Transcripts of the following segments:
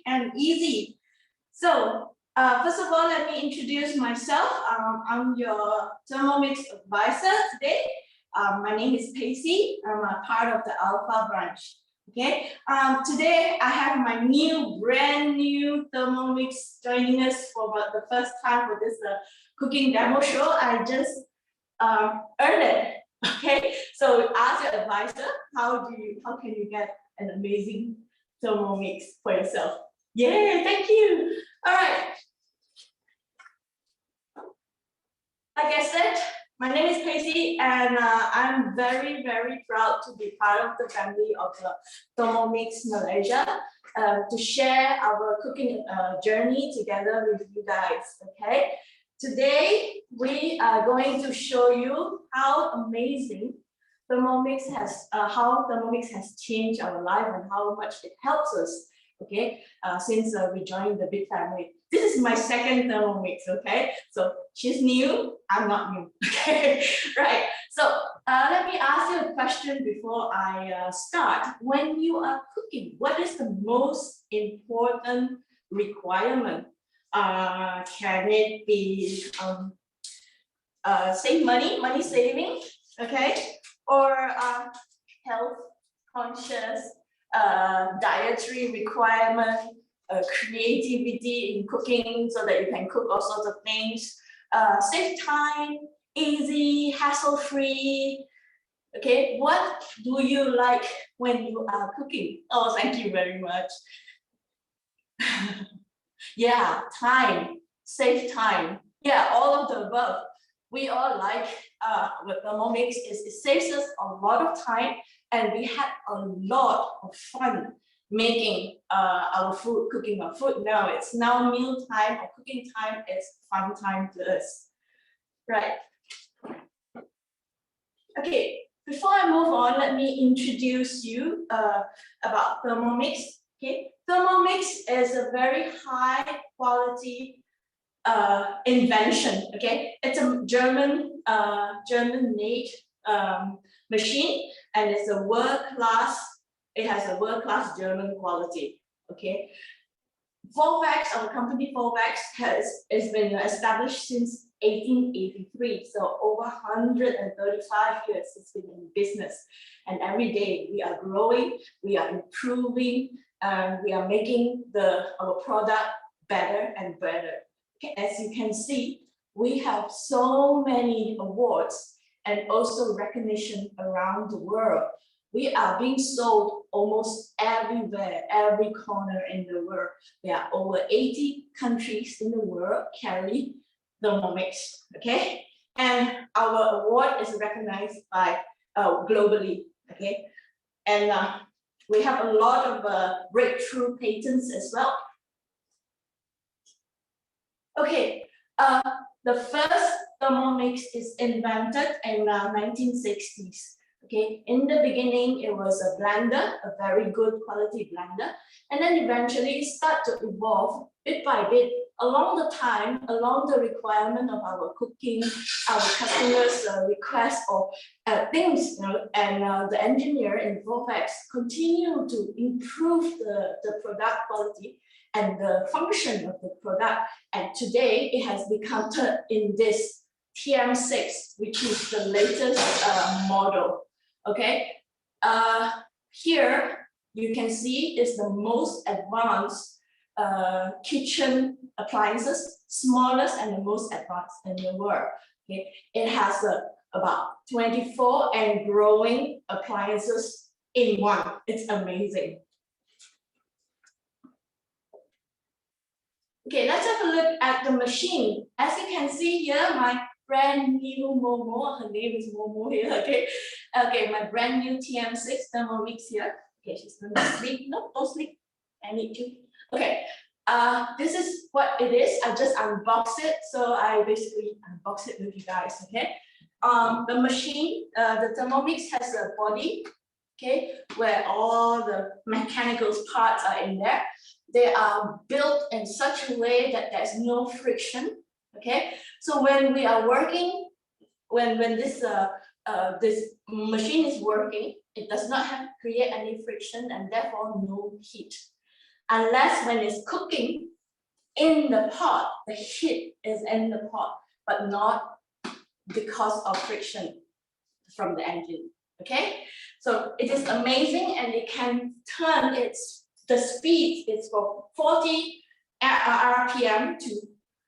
and easy. So first of all, let me introduce myself. I'm your Thermomix advisor today. My name is Pacey. I'm a part of the Alpha branch. Okay. Today I have my brand new Thermomix joining us for the first time for this cooking demo show. I just earned it. Okay. So ask your advisor, how can you get an amazing Thermomix for yourself? Yay, thank you. All right. Like I said, my name is Pacey, and I'm very, very proud to be part of the family of the Thermomix Malaysia to share our cooking journey together with you guys. Okay. Today, we are going to show you how amazing Thermomix has changed our life and how much it helps us. Okay, since we joined the big family. This is my second Thermomix, okay? So she's new, I'm not new, okay? Right, so let me ask you a question before I start. When you are cooking, what is the most important requirement? Can it be save money saving, okay? Or health conscious, dietary requirement, creativity in cooking so that you can cook all sorts of things, save time, easy, hassle-free. Okay, what do you like when you are cooking? Oh, thank you very much. Yeah, time, save time. Yeah, all of the above. We all like with Thermomix it saves us a lot of time, and we had a lot of fun making our food, cooking our food. Now it's now meal time or cooking time. It's fun time to us, right? Okay, before I move on, let me introduce you about Thermomix. Okay, Thermomix is a very high quality invention. Okay, it's a German-made machine, and it's a world-class. It has a world-class German quality. Okay, Volvax, our company Volvax, has been established since 1883, so over 135 years it's been in business, and every day we are growing, we are improving, and we are making our product better and better. As you can see, we have so many awards and also recognition around the world. We are being sold almost everywhere, every corner in the world. There are over 80 countries in the world carry Thermomix, okay? And our award is recognized by globally, okay? And we have a lot of breakthrough patents as well. Okay, the first Thermomix is invented in 1960s. Okay, in the beginning, it was a blender, a very good quality blender, and then eventually it started to evolve bit by bit along the requirement of our cooking, our customers' requests or things, you know, and the engineer in Volvax continue to improve the product quality and the function of the product. And today it has become in this TM6, which is the latest model. Okay, here you can see is the most advanced kitchen appliances, smallest and the most advanced in the world. Okay, it has about 24 and growing appliances in one. It's amazing. Okay, let's have a look at the machine. As you can see here, my brand new Momo, her name is Momo here, okay? Okay, my brand new TM6 Thermomix here. Okay, she's going to sleep. No, don't sleep. I need to. Okay, this is what it is. I just unboxed it, so I basically unbox it with you guys, okay? The machine, the Thermomix has a body, okay, where all the mechanical parts are in there. They are built in such a way that there's no friction. Okay, so when we are working, when this machine is working, it does not create any friction and therefore no heat. unless when it's cooking in the pot, the heat is in the pot, but not because of friction from the engine. Okay, so it is amazing, and it can turn the speed is from 40 RPM to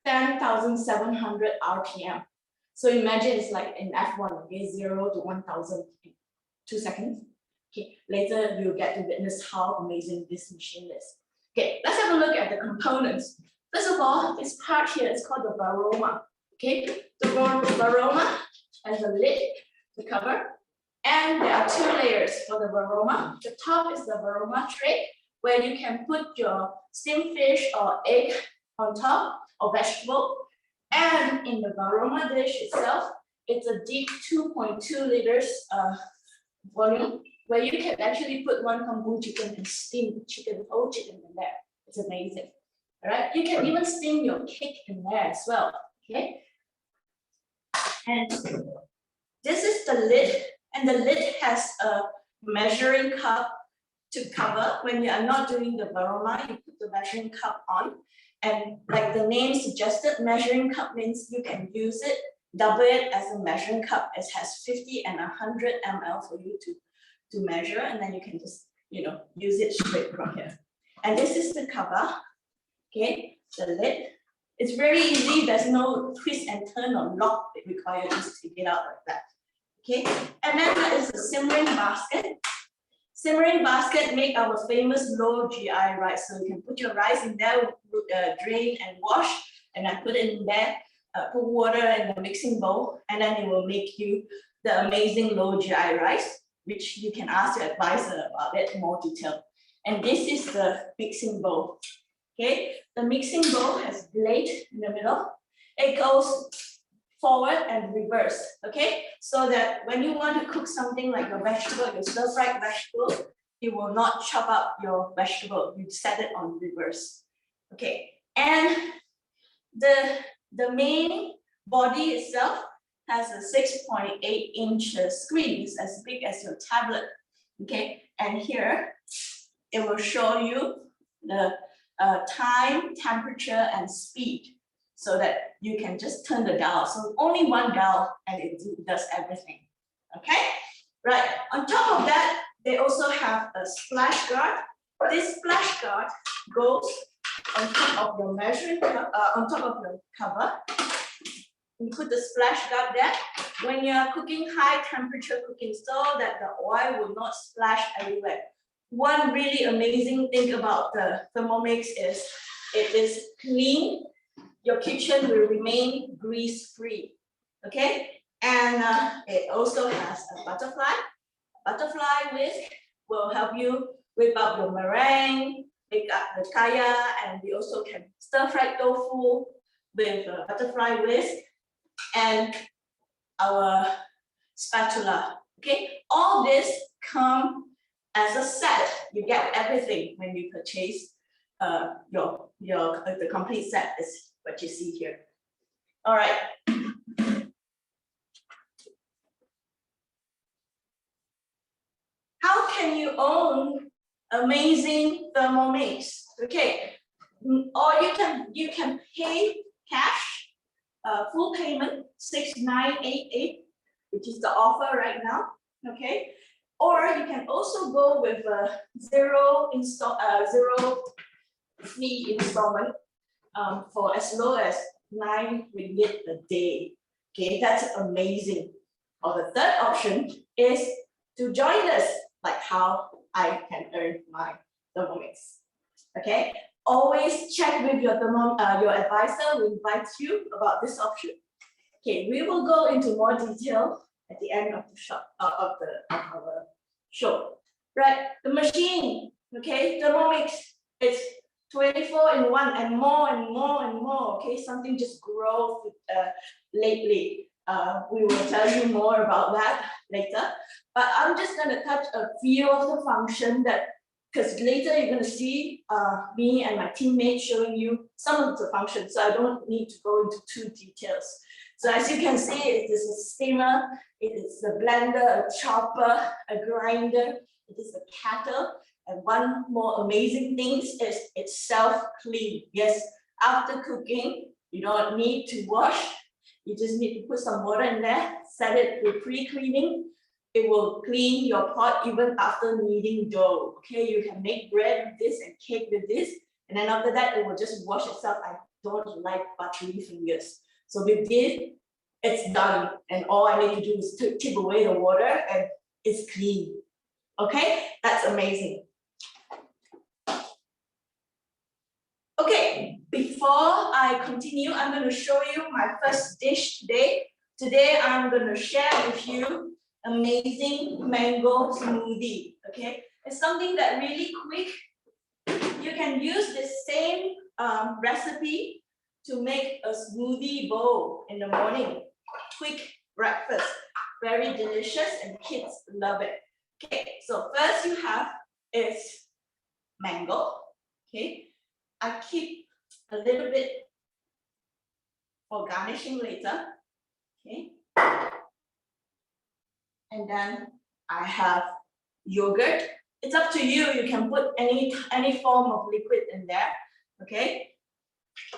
10,700 RPM. So imagine it's like in F1, okay, 0 to 1,000 in 2 seconds. Okay, later you'll get to witness how amazing this machine is. Okay, let's have a look at the components. First of all, this part here is called the varoma. Okay, the varoma has a lid, the cover, and there are 2 layers for the varoma. The top is the varoma tray, where you can put your steamed fish or egg on top, or vegetable. And in the varoma dish itself, it's a deep 2.2 liters volume, where you can actually put 1 kangkong chicken and steam the chicken, whole chicken in there. It's amazing. All right, you can even steam your cake in there as well. Okay, and this is the lid, and the lid has a measuring cup to cover. When you are not doing the varoma, you put the measuring cup on, and like the name suggested, measuring cup means you can use it, double it as a measuring cup. It has 50 and 100 ml for you to measure, and then you can just use it straight from here. And this is the cover. Okay, the lid. It's very easy. There's no twist and turn or lock required. Just take it out like that. Okay, and then there is a simmering basket. Simmering basket make our famous low GI rice. So you can put your rice in there, drain and wash, and then put it in there. Put water in the mixing bowl, and then it will make you the amazing low GI rice, which you can ask your advisor about it more detail. And this is the mixing bowl. Okay, the mixing bowl has blade in the middle. It goes forward and reverse. Okay, so that when you want to cook something like a vegetable, your stir-fried vegetable, you will not chop up your vegetable. You set it on reverse. Okay, and the main body itself has a 6.8 inch screen. It's as big as your tablet. Okay, and here it will show you the time, temperature, and speed, so that you can just turn the dial. So only 1 dial, and it does everything. Okay, right. On top of that, they also have a splash guard. This splash guard goes on top of your measuring cup, on top of your cover. You put the splash guard there. When you are cooking high temperature cooking, so that the oil will not splash everywhere. One really amazing thing about the Thermomix is it is clean. Your kitchen will remain grease-free. Okay, and it also has a butterfly. Butterfly whisk will help you whip up your meringue, make up the kaya, and we also can stir-fry tofu with a butterfly whisk and our spatula. Okay, all this come as a set. You get everything when you purchase the complete set is what you see here. All right. How can you own amazing Thermomix? Okay, or you can pay cash, full payment 6,988, which is the offer right now. Okay, or you can also go with a zero fee installment for as low as 9 ringgit a day. Okay, that's amazing. Or the third option is to join us, like how I can earn my Thermomix. Okay, always check with your advisor who invites you about this option. Okay, we will go into more detail at the end of the our show. Right, the machine. Okay, Thermomix. It's 24 in 1 and more and more and more. Okay, something just grows lately. We will tell you more about that later. But I'm just going to touch a few of the functions that, because later you're going to see me and my teammates showing you some of the functions. So I don't need to go into too details. So as you can see, it is a steamer, it is a blender, a chopper, a grinder, it is a kettle. And one more amazing thing is it's self-clean. Yes, after cooking, you don't need to wash. You just need to put some water in there, set it with pre-cleaning. It will clean your pot even after kneading dough. Okay, you can make bread with this and cake with this. And then after that, it will just wash itself. I don't like buttery fingers. So with this, it's done. And all I need to do is to tip away the water and it's clean. Okay, that's amazing. Okay, before I continue, I'm going to show you my first dish today. Today, I'm going to share with you amazing mango smoothie. Okay, it's something that really quick. You can use the same recipe to make a smoothie bowl in the morning. Quick breakfast, very delicious, and kids love it. Okay, so first you have is mango. Okay, I keep a little bit for garnishing later. Okay, and then I have yogurt. It's up to you. You can put any form of liquid in there. Okay,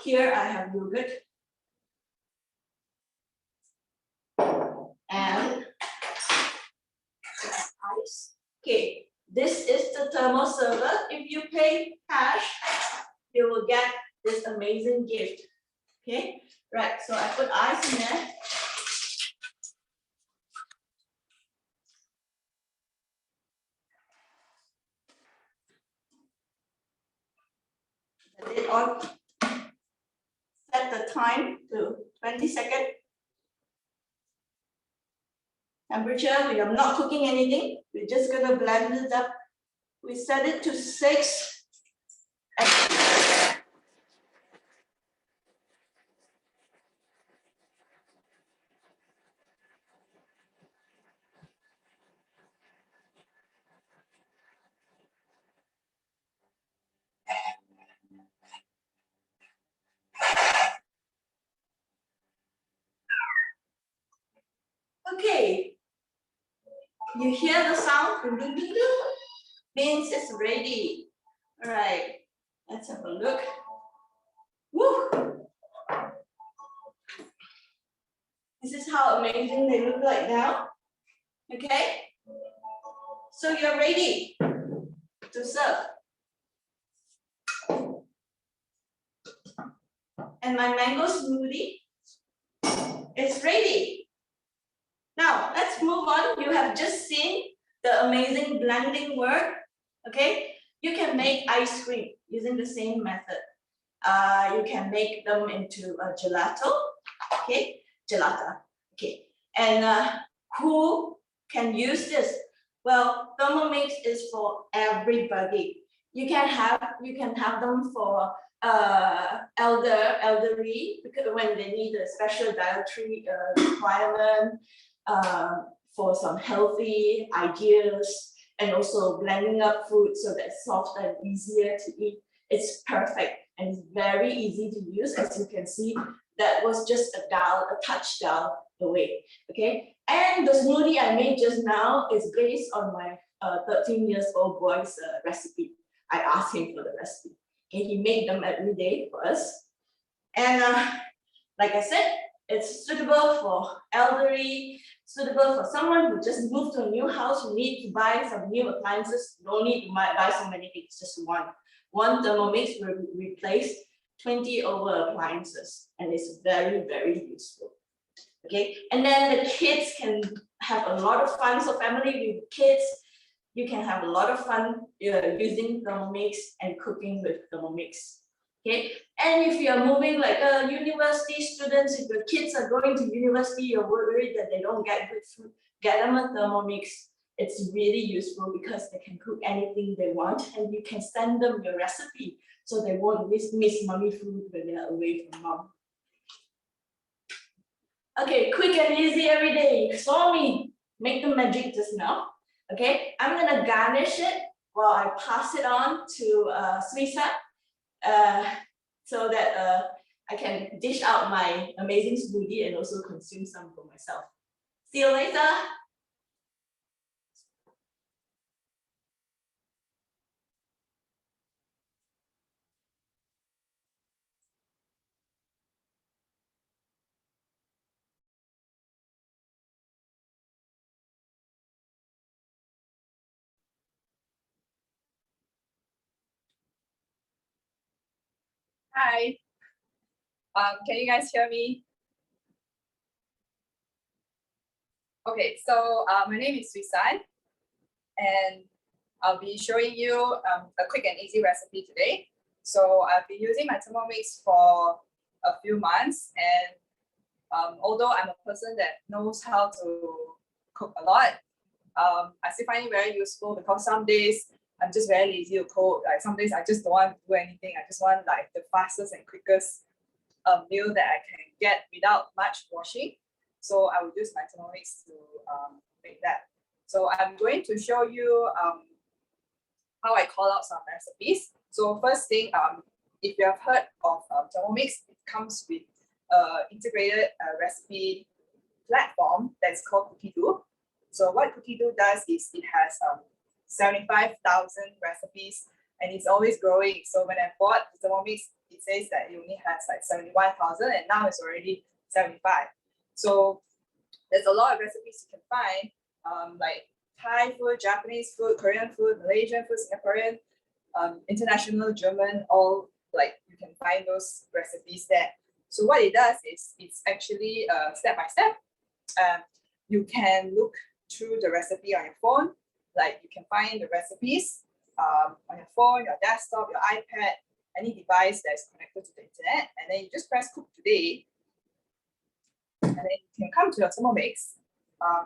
here I have yogurt and ice. Okay, this is the thermal server. If you pay cash, you will get this amazing gift. Okay, right. So I put ice in there. Set it on. Set the time to 20 seconds. Temperature, we are not cooking anything. We're just gonna blend it up. We set it to 6. Okay, you hear the sound? Means it's ready. All right, let's have a look. Woo! This is how amazing they look like now. Okay, so you're ready to serve. And my mango smoothie is ready. Now, let's move on. You have just seen the amazing blending work. Okay, you can make ice cream using the same method. You can make them into a gelato. Okay, gelata. Okay, and who can use this? Well, Thermomix is for everybody. You can have them for elderly because when they need a special dietary requirement, for some healthy ideas, and also blending up food so that it's soft and easier to eat. It's perfect and it's very easy to use. As you can see, that was just a touch dial away. Okay, and the smoothie I made just now is based on my 13 years old boy's recipe. I asked him for the recipe. Okay, he made them every day for us. And like I said, it's suitable for elderly, suitable for someone who just moved to a new house, who need to buy some new appliances. No need to buy so many things, just one. One Thermomix will replace 20 over appliances, and it's very, very useful. Okay, and then the kids can have a lot of fun. So family with kids, you can have a lot of fun using Thermomix and cooking with Thermomix. Okay, and if you are moving like university students, if your kids are going to university, you're worried that they don't get good food, get them a Thermomix. It's really useful because they can cook anything they want, and you can send them your recipe so they won't miss mommy food when they're away from mom. Okay, quick and easy every day. You saw me make the magic just now. Okay, I'm gonna garnish it while I pass it on to Smita. So that I can dish out my amazing smoothie and also consume some for myself. See you later. Hi. Can you guys hear me? Okay, so my name is Suisan, and I'll be showing you a quick and easy recipe today. So I've been using my Thermomix for a few months, and although I'm a person that knows how to cook a lot, I still find it very useful because some days I'm just very lazy to cook. Like some days I just don't want to do anything. I just want like the fastest and quickest meal that I can get without much washing. So I will use my Thermomix to make that. So I'm going to show you how I call out some recipes. So first thing, if you have heard of Thermomix, it comes with integrated recipe platform that's called CookieDo. So what CookieDo does is it has 75,000 recipes and it's always growing. So when I bought the Thermomix, it says that it only has like 71,000 and now it's already 75. So there's a lot of recipes you can find, like Thai food, Japanese food, Korean food, Malaysian food, Singaporean, international, German, all like you can find those recipes there. So what it does is it's actually step by step. You can look through the recipe on your phone, like you can find the recipes on your phone, your desktop, your iPad, any device that is connected to the internet, and then you just press cook today, and then you can come to your Thermomix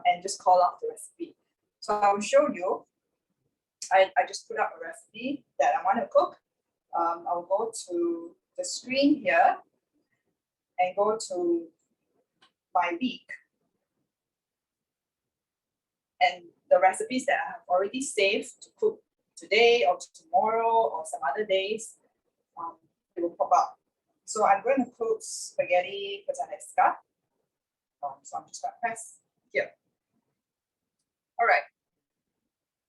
and just call out the recipe. So I will show you. I just put up a recipe that I want to cook. I'll go to the screen here and go to my week. And the recipes that I have already saved to cook today or tomorrow or some other days, it will pop up. So I'm going to cook spaghetti puttanesca. So I'm just going to press here. All right.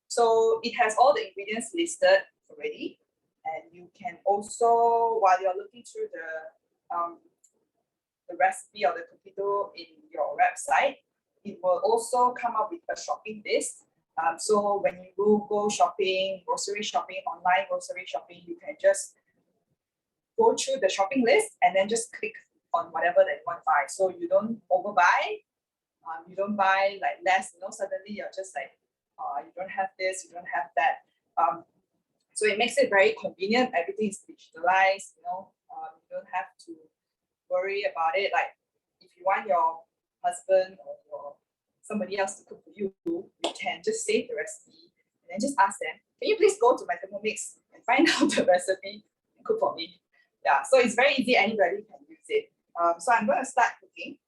So it has all the ingredients listed already. And you can also, while you're looking through the recipe or the CookieDo in your website, it will also come up with a shopping list. So when you go shopping, grocery shopping, online grocery shopping, you can just go through the shopping list and then just click on whatever that you want to buy. So you don't overbuy, you don't buy like less, suddenly you're just like, you don't have this, you don't have that. So it makes it very convenient. Everything is digitalized, you don't have to worry about it. Like if you want your husband or somebody else to cook for you, you can just save the recipe and then just ask them, can you please go to my Thermomix and find out the recipe and cook for me? Yeah, so it's very easy, anybody can use it. So I'm going to start cooking.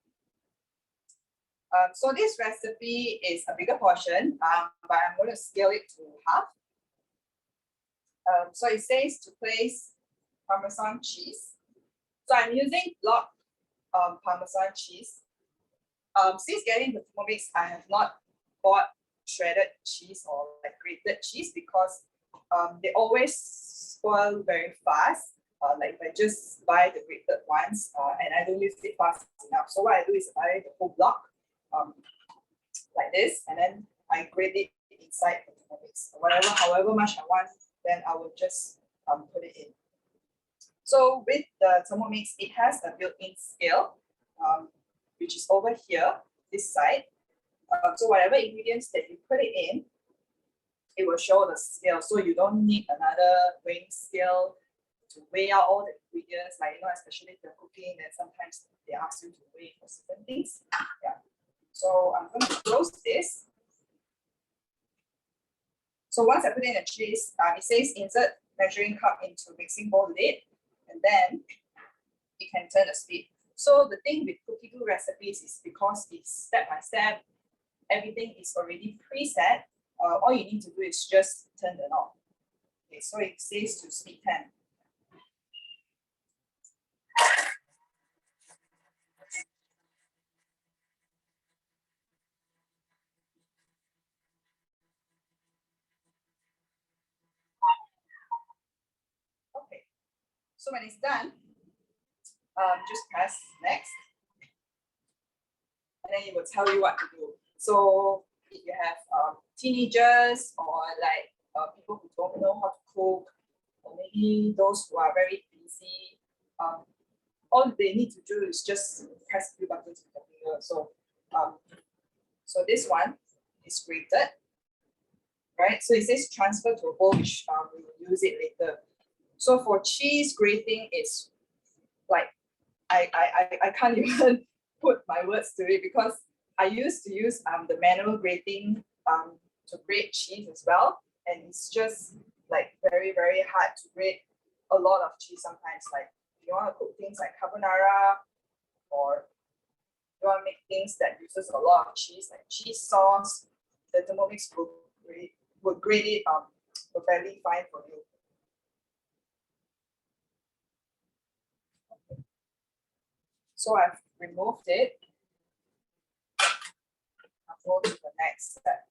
So this recipe is a bigger portion, but I'm going to scale it to half. So it says to place Parmesan cheese. So I'm using block Parmesan cheese. Since getting the Thermomix, I have not bought shredded cheese or like grated cheese because they always spoil very fast. Like if I just buy the grated ones and I don't use it fast enough. So what I do is I buy the whole block like this, and then I grate it inside the Thermomix. However much I want, then I will just put it in. So with the Thermomix, it has a built-in scale, which is over here, this side. So whatever ingredients that you put it in, it will show the scale. So you don't need another weighing scale to weigh out all the ingredients. Like, especially if you're cooking, then sometimes they ask you to weigh for certain things. Yeah. So I'm going to close this. So once I put in the cheese, it says insert measuring cup into mixing bowl lid, and then you can turn the speed. So the thing with CookieDo recipes is because it's step by step, everything is already preset. All you need to do is just turn the knob. Okay, so it says to speed 10. Okay, so when it's done, just press next, and then it will tell you what to do. So if you have teenagers or like people who don't know how to cook, or maybe those who are very busy, all they need to do is just press a few buttons with the finger. So this one is grated, right? So it says transfer to a bowl, which we will use it later. So for cheese grating, it's like I can't even put my words to it, because I used to use the manual grating to grate cheese as well, and it's just like very, very hard to grate a lot of cheese sometimes. Like if you want to cook things like carbonara, or you want to make things that uses a lot of cheese, like cheese sauce, the Thermomix will grate it perfectly fine for you. So I've removed it. I'll go to the next step.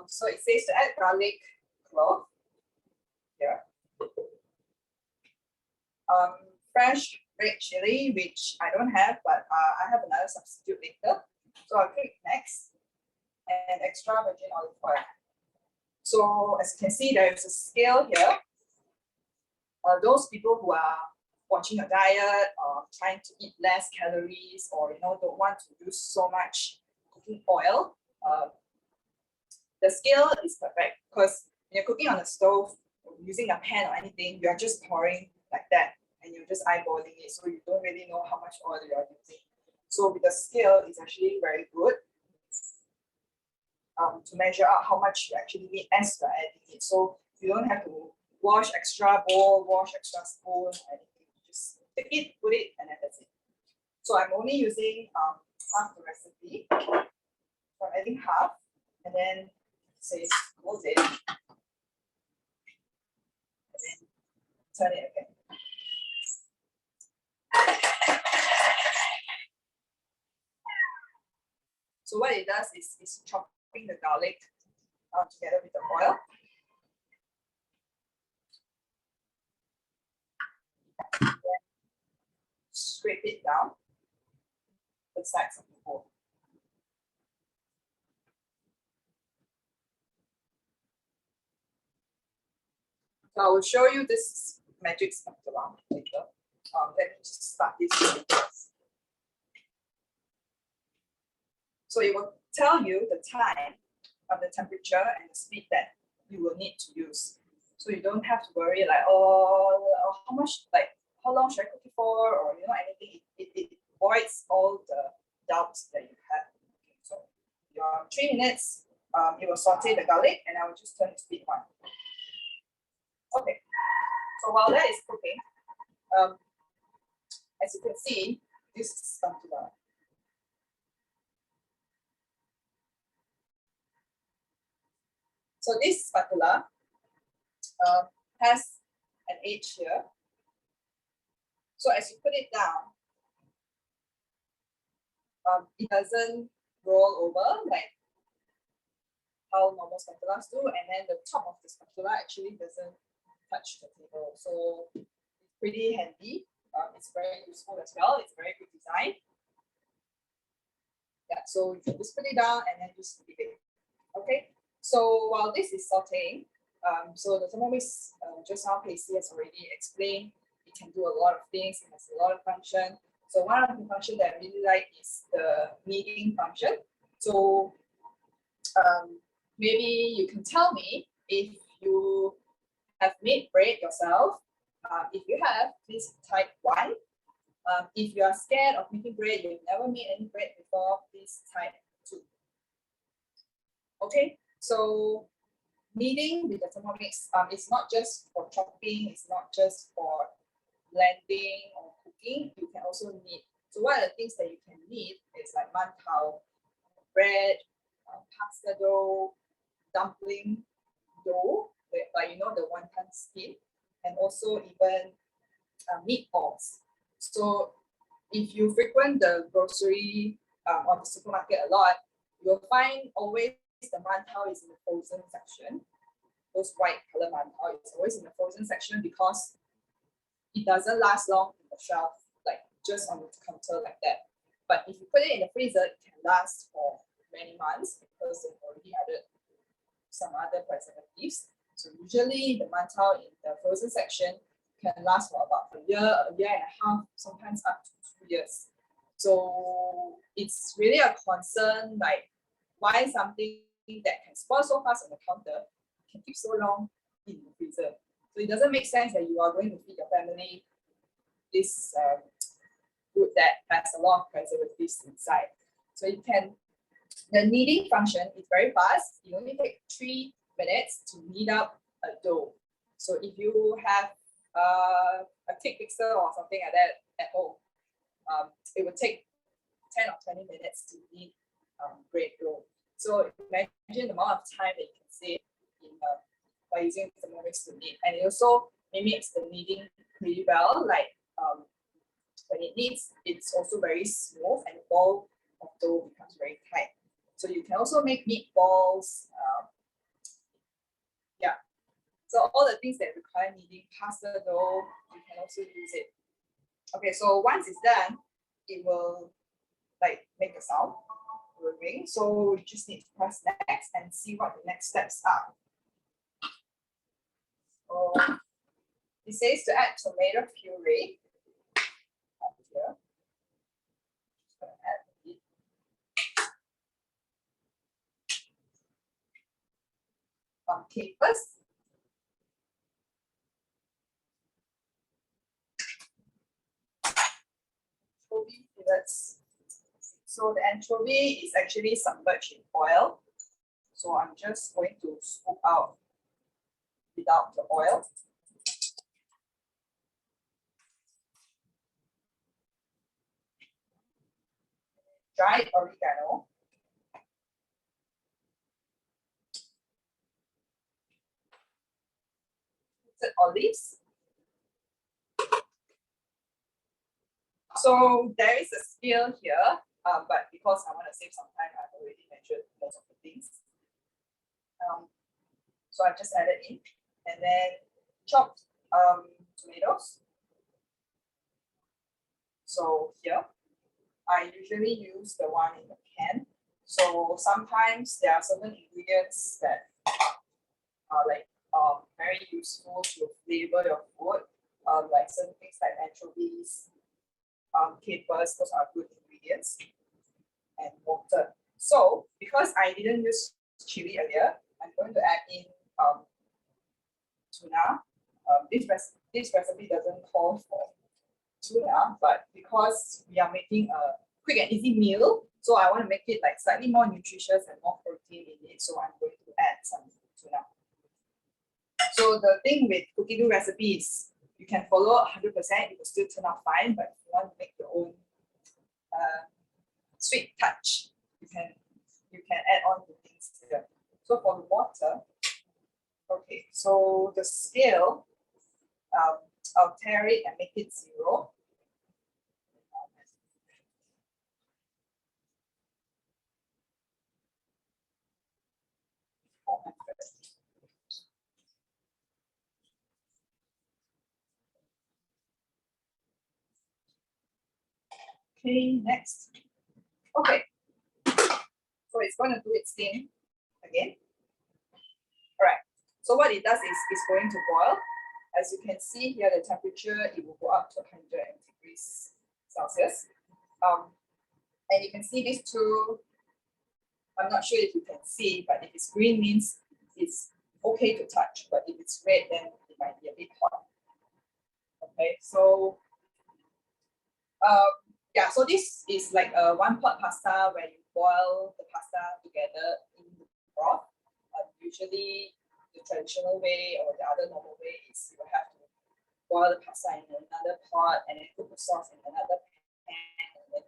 So it says to add garlic clove here. Fresh red chili, which I don't have, but I have another substitute later. So I'll click next, and extra virgin olive oil. So as you can see, there is a scale here. Those people who are watching a diet or trying to eat less calories, or don't want to use so much cooking oil, the scale is perfect, because when you're cooking on a stove using a pan or anything, you're just pouring like that, and you're just eyeballing it, so you don't really know how much oil you're using. So with the scale, it's actually very good to measure out how much you actually need as you're adding it. So you don't have to wash extra bowl, wash extra spoon, or anything. Just take it, put it, and then that's it. So I'm only using half the recipe. So I'm adding half, and then it says close it, and then turn it again. So what it does is it's chopping the garlic together with the oil. Then scrape it down the sides of the bowl. So I will show you this magic spatula later. Let me just start this first. So it will tell you the time, the temperature, and the speed that you will need to use. So you don't have to worry like, how much, like how long should I cook it for, or anything. It avoids all the doubts that you have. So your 3 minutes, it will saute the garlic, and I will just turn to speed 1. Okay. So while that is cooking, as you can see, this is spatula. So this spatula has an edge here. So as you put it down, it doesn't roll over like how normal spatulas do, and then the top of the spatula actually doesn't touch the table. So it's pretty handy. It's very useful as well. It's a very good design. Yeah, so you can just put it down and then just leave it. Okay. So while this is sauteing, so the Thermomix, just now Casey has already explained, it can do a lot of things. It has a lot of function. So one of the functions that I really like is the kneading function. So maybe you can tell me if you have made bread yourself. If you have, please type 1. If you are scared of making bread, you've never made any bread before, please type 2. Okay, so kneading with the Thermomix, it's not just for chopping, it's not just for blending or cooking, you can also knead. So one of the things that you can knead is like mantau, bread, pasta dough, dumpling dough, like the wonton skin, and also even meatballs. So if you frequent the grocery or the supermarket a lot, you'll find always the mantau is in the frozen section. Those white color mantau is always in the frozen section because it doesn't last long in the shelf, like just on the counter like that. But if you put it in the freezer, it can last for many months because they've already added some other preservatives. So usually the mantau in the frozen section can last for about a year and a half, sometimes up to 2 years. So it's really a concern, like why something that can spoil so fast on the counter can keep so long in the freezer. So it doesn't make sense that you are going to feed your family this food that has a lot of preservatives inside. So you can, the kneading function is very fast. You only take 3 minutes to knead up a dough. So if you have a cake mixer or something like that at home, it would take 10 or 20 minutes to knead bread dough. So imagine the amount of time that you can save in, by using Thermomix to knead. And it also mimics the kneading pretty well. Like when it kneads, it's also very smooth and the ball of dough becomes very tight. So you can also make meatballs. Yeah. So all the things that require kneading, pasta dough, you can also use it. Okay, so once it's done, it will like make a sound, it will ring. So you just need to press next and see what the next steps are. So it says to add tomato puree. Up here. Just gonna add it. Capers. Anchovy fillets. So the anchovy is actually submerged in oil. So I'm just going to scoop out without the oil. Dried oregano. Olives. So there is a scale here, but because I want to save some time, I've already measured most of the things. So I've just added in, and then chopped tomatoes. So here, I usually use the one in the can. So sometimes there are certain ingredients that are like very useful to flavor your food, like certain things like anchovies, capers, those are good ingredients, and water. So because I didn't use chili earlier, I'm going to add in tuna. This recipe doesn't call for tuna, but because we are making a quick and easy meal, so I want to make it like slightly more nutritious and more protein in it, so I'm going to add some tuna. So the thing with cookie dough recipes, you can follow 100%, it will still turn out fine, but if you want to make your own sweet touch, you can add on the things here. So for the water, okay, so the scale, I'll tear it and make it 0. Okay, next. Okay, so it's going to do its thing again. All right, so what it does is it's going to boil. As you can see here, the temperature, it will go up to 100 degrees Celsius. And you can see these two, I'm not sure if you can see, but if it's green means it's okay to touch, but if it's red, then it might be a bit hot. Okay, so yeah, so this is like a one-pot pasta where you boil the pasta together in the broth. Usually the traditional way or the other normal way is you have to boil the pasta in another pot and then cook the sauce in another pan and then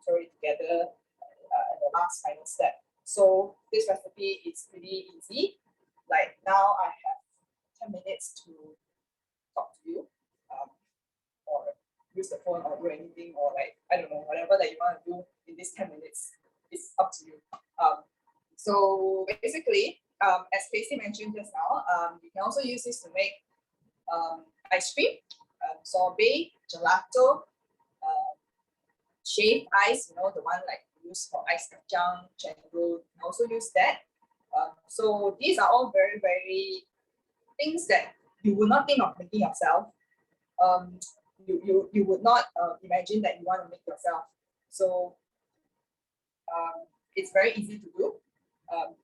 throw it together at the last final step. So this recipe is pretty easy. Like now I have 10 minutes to talk to you, or use the phone or do anything, or like, I don't know, whatever that you want to do in this 10 minutes, it's up to you. So basically, as Casey mentioned just now, you can also use this to make ice cream, sorbet, gelato, shaved ice, you know, the one like used for ice kacang, cendol, you can also use that. So these are all very, very things that you will not think of making yourself, you would not imagine that you want to make yourself. So it's very easy to do.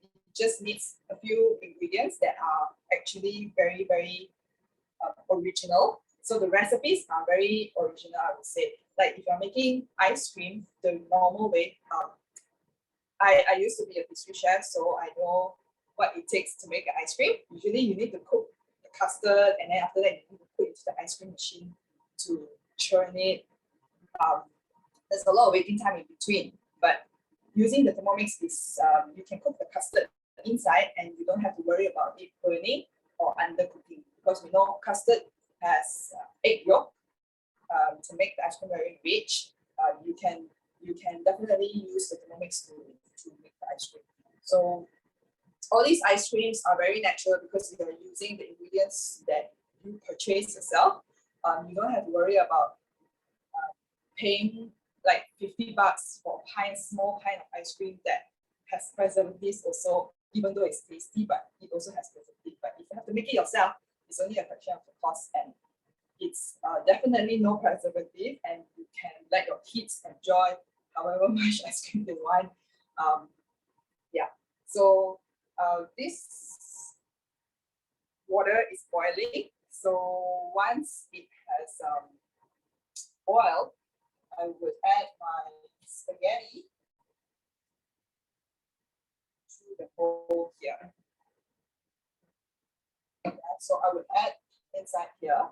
It just needs a few ingredients that are actually very, very original. So the recipes are very original, I would say. Like if you're making ice cream the normal way, I used to be a pastry chef, so I know what it takes to make an ice cream. Usually you need to cook the custard, and then after that you need to put it into the ice cream machine to churn it. There's a lot of waiting time in between, but using the Thermomix is you can cook the custard inside and you don't have to worry about it burning or undercooking, because we know custard has egg yolk to make the ice cream very rich. You can definitely use the Thermomix to make the ice cream. So all these ice creams are very natural because you're using the ingredients that you purchase yourself. You don't have to worry about paying like $50 for a small pint of ice cream that has preservatives also, even though it's tasty, but it also has preservatives. But if you have to make it yourself, it's only a fraction of the cost, and it's definitely no preservative, and you can let your kids enjoy however much ice cream they want. Yeah, so this water is boiling. So once it has boiled, I would add my spaghetti to the bowl here. Yeah, so I would add inside here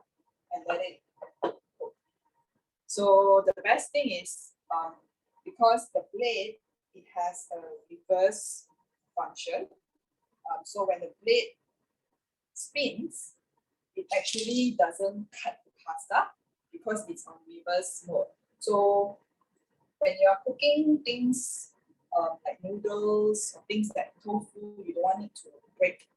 and let it cook. So the best thing is because the blade, it has a reverse function. So when the blade spins, it actually doesn't cut the pasta because it's on reverse mode. So when you're cooking things like noodles or things like tofu, you don't want it to break.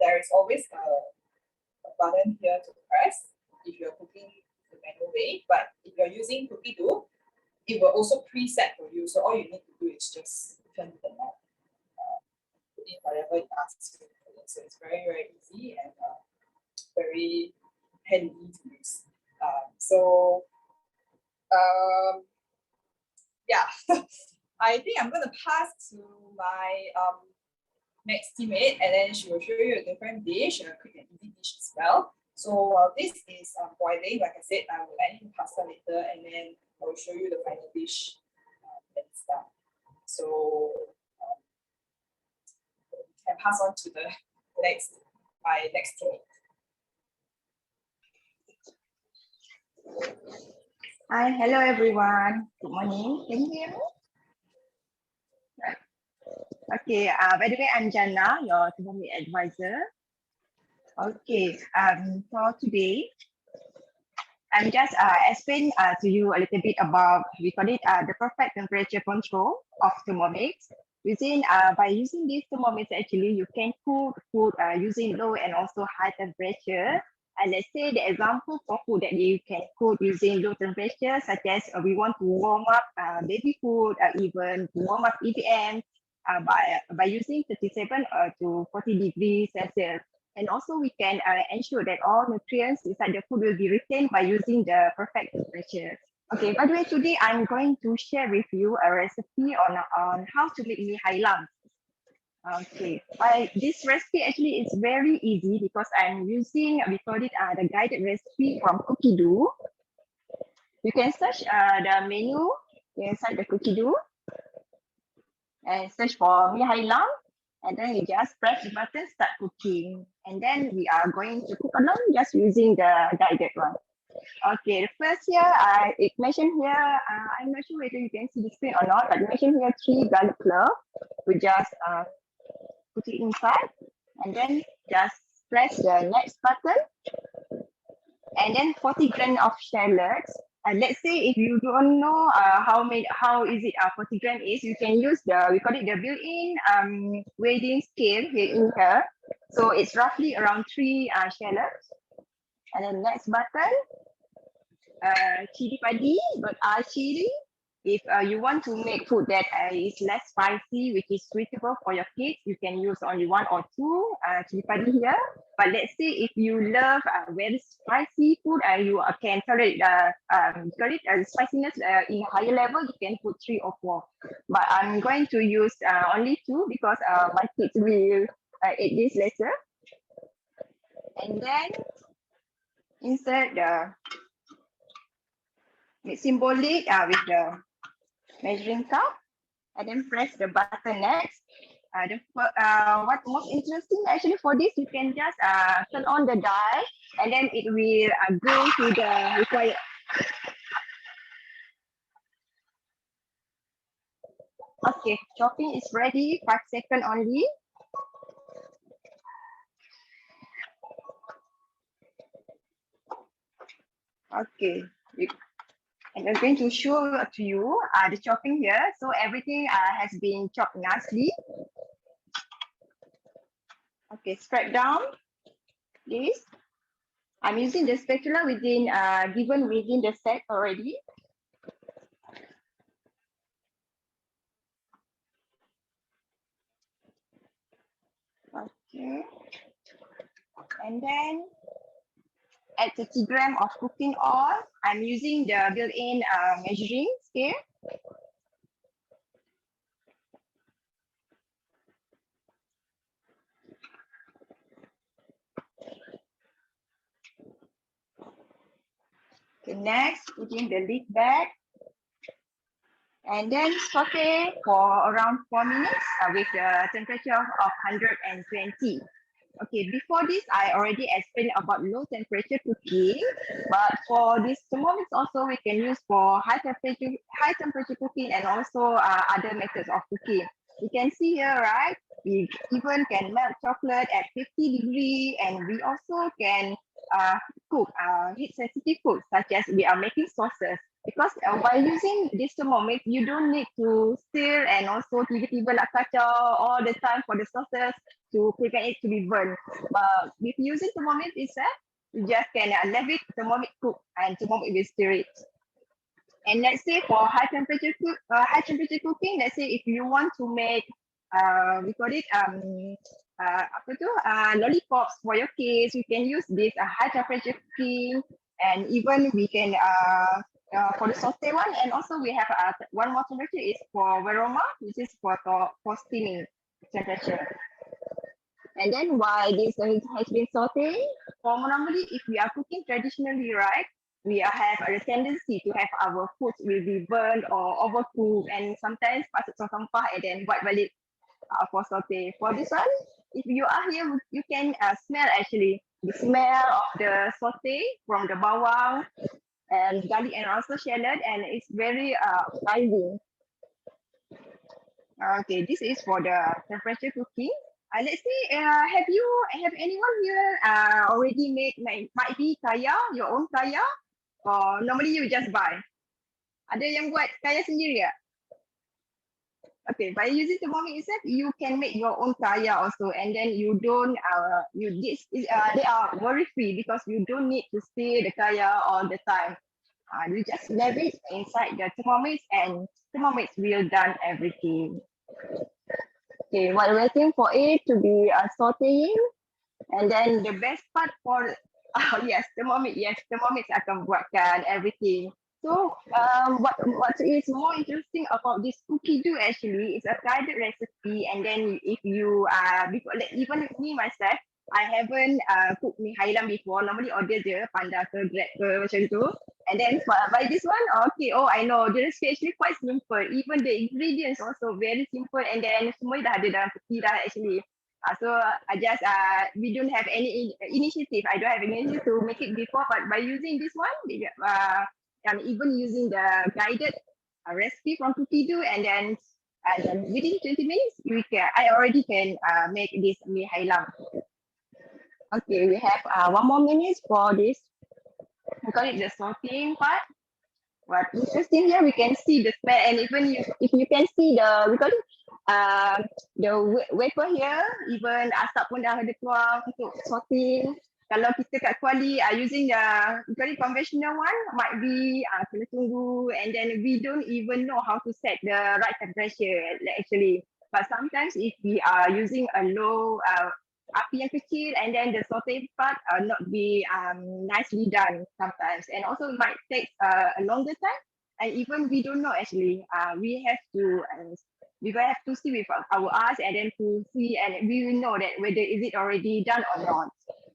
There is always a button here to press if you're cooking the manual way. But if you're using cookie dough, it will also preset for you. So all you need to do is just turn the knob, put in whatever it asks you to put in. So it's very, very easy and very handy to use. Yeah, I think I'm gonna pass to my next teammate, and then she will show you a different dish, a quick and easy dish as well. So while this is boiling, like I said, I will add in pasta later, and then I will show you the final dish and stuff. So we can pass on to the my next teammate. Hi, hello everyone. Good morning. Can you hear me? Okay. By the way, I'm Jana, your Thermomix advisor. Okay. For today, I'm just explain to you a little bit about, we call it the perfect temperature control of Thermomix. By using this Thermomix, actually you can cook food using low and also high temperature. And let's say the example for food that you can cook using low temperature, such as we want to warm up baby food, even warm up EVM by using 37 to 40 degrees Celsius. And also we can ensure that all nutrients inside the food will be retained by using the perfect temperature. Okay, by the way, today I'm going to share with you a recipe on how to make mee hai lam. Okay, this recipe actually is very easy because I'm using, we call it the guided recipe from Cookie Dough. You can search the menu inside the Cookie Dough and search for mee hai lam, and then you just press the button, start cooking. And then we are going to cook along just using the guided one. Okay, the first here, it mentioned here, I'm not sure whether you can see the screen or not, but it mentioned here 3 garlic cloves. We just put it inside and then just press the next button, and then 40 grams of shallots. And let's say if you don't know how is it 40 grams is, you can use we call it the built-in weighing scale here in here. So it's roughly around 3 shallots. And then next button, chili padi, got chili, If you want to make food that is less spicy, which is suitable for your kids, you can use only one or two chili padi here. But let's say if you love very spicy food, you can tolerate spiciness in a higher level, you can put 3 or 4. But I'm going to use only 2 because my kids will eat this later. And then insert the symbolic with the measuring cup, and then press the button next. What most interesting actually for this, you can just turn on the dial, and then it will go to the required. Okay, chopping is ready. 5 seconds only. Okay, and I'm going to show to you the chopping here. So everything has been chopped nicely. Okay, straight down this. I'm using the spatula given within the set already. Okay, and then add 30 grams of cooking oil. I'm using the built-in measuring scale. Okay, next, putting the lid back. And then saute for around 4 minutes with the temperature of 120. Okay, before this, I already explained about low temperature cooking, but for this Thermomix also we can use for high temperature cooking and also other methods of cooking. You can see here, right? We even can melt chocolate at 50 degrees, and we also can cook heat sensitive food such as we are making sauces. Because by using this Thermomix, you don't need to stir and also tiba-tiba nak kacau all the time for the sauces to prevent it to be burned. But if using Thermomix itself, you just can leave it Thermomix cook and Thermomix will stir it. And let's say for high temperature cooking, let's say if you want to make we call it lollipops for your kids, you can use this high temperature cooking, and even we can for the saute one, and also we have one more temperature is for varoma, which is for steaming temperature. And then while this has been sauteing, for normally if we are cooking traditionally, right, we have a tendency to have our food will be burned or overcooked, and sometimes patut sampah and then buat balik for saute. For this one, if you are here, you can smell actually the smell of the saute from the bawang and garlic and also shallot, and it's very appetizing. Okay, this is for the temperature cooking. Let's see, have anyone here already made might be kaya, your own kaya, or normally you just buy? Ada yang buat kaya sendiri tak? Okay, by using the Thermomix itself, you can make your own kaya also, and then you don't they are worry free because you don't need to stir the kaya all the time. You just leave it inside the Thermomix, and Thermomix will done everything. Okay, while waiting for it to be sauteing, and then the best part for Thermomix akan buatkan everything. So what is more interesting about this cookie dough actually is a guided recipe, and then if you because even me myself, I haven't cooked mi hailam before. Normally order je Panda ke Grab ke macam tu. And then by this one, okay, I know the recipe actually quite simple. Even the ingredients also very simple, and then semua dah ada dalam peti dah actually. So I just we don't have any initiative. I don't have any initiative to make it before, but by using this one, I'm even using the guided recipe from Cookie Do, and then within 20 minutes, I already can make this mi hailam. Okay, we have 1 more minute for this. We call it the sauteing part. What interesting here, we can see the smell, and even if you can see we call it the wafer here, even asap pun dah ada keluar untuk sauteing. kalau kita kat Kuala using the very conventional one, might be kena tunggu, and then we don't even know how to set the right temperature actually. But sometimes if we are using a low api yang kecil, and then the saute part not be nicely done sometimes, and also it might take a longer time, and even we don't know actually. We will have to see with our eyes, and then to see, and we will know that whether is it already done or not.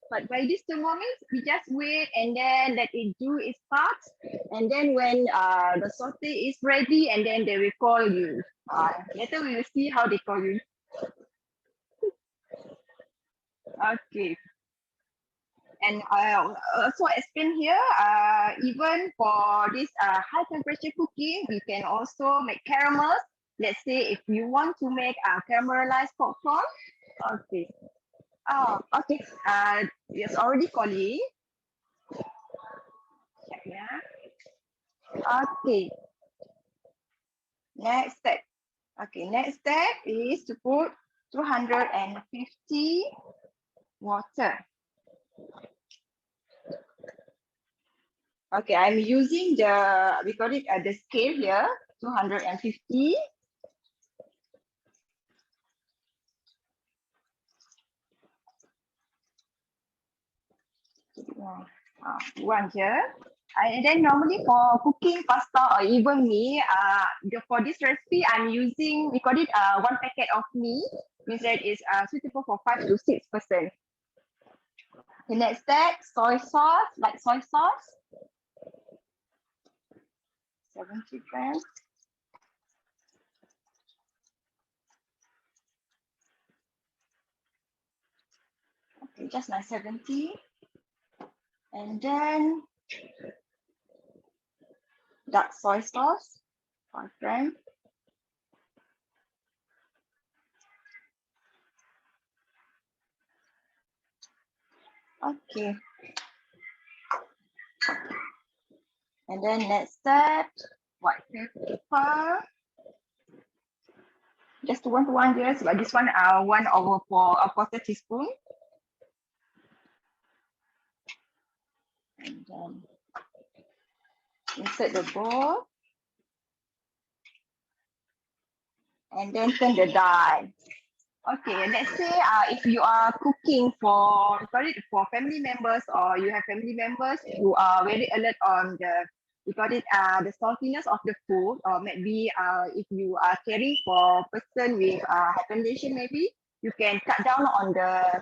But by this Thermomix, we just wait and then let it do its part. And then when the saute is ready, and then they will call you. Later we will see how they call you. Okay. And also explain here, even for this high temperature cooking, we can also make caramels. Let's say if you want to make caramelized popcorn. Okay. Oh, okay. It's already calling. Yeah. Okay. Next step. Okay, next step is to put 250 water. Okay, I'm using we call it the scale here, 250. One here. And then normally for cooking pasta or even meat, for this recipe, I'm using, we call it 1 packet of meat, means that is suitable for 5 to 6 person. The next step, soy sauce, like soy sauce, 70 grams. Okay, just like 70. And then dark soy sauce, 5 grams. Okay. And then next step, white pepper. Just 1 to 1 years, but this one 1/4 a quarter teaspoon. And then insert the bowl. And then turn the dial. Okay, let's say if you are cooking for family members, or you have family members who are very alert on the saltiness of the food, or maybe if you are caring for person with hypertension, maybe you can cut down on the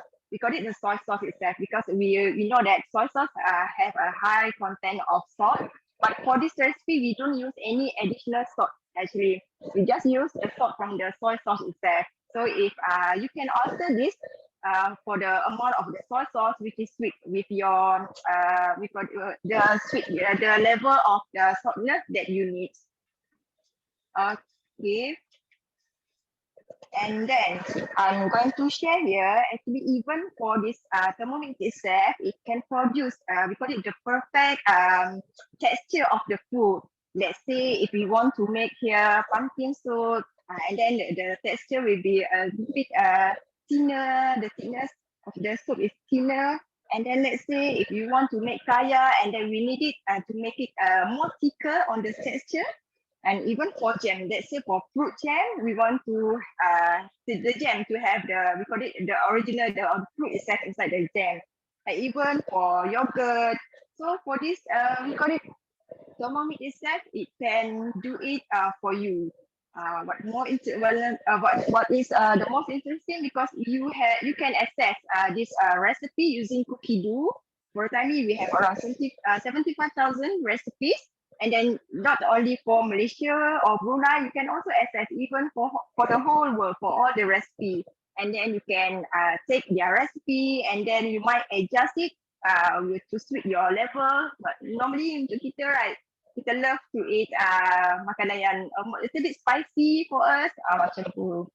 soy sauce itself, because we know that soy sauce have a high content of salt. But for this recipe, we don't use any additional salt. Actually, we just use the salt from the soy sauce itself. So if you can alter this for the amount of the soy sauce, which is sweet, with your the level of the saltness that you need. Okay. And then I'm going to share here, actually, even for this Thermomix itself, it can produce, we call it the perfect texture of the food. Let's say if we want to make here pumpkin soup, and then the texture will be a bit thinner, the thickness of the soup is thinner. And then let's say if you want to make kaya, and then we need it to make it more thicker on the texture. And even for jam, let's say for fruit jam, we want to the jam to have the original the fruit itself inside the jam. And even for yogurt. So for this we call it Thermomix itself, it can do it for you. What is the most interesting, because you can access this recipe using Cookie Do. For the time being, we have around 75,000 recipes. And then not only for Malaysia or Brunei, you can also access even for the whole world, for all the recipe. And then you can take their recipe, and then you might adjust it to suit your level. But normally untuk kita, right, kita love to eat makanan yang a little bit spicy for us, macam tu.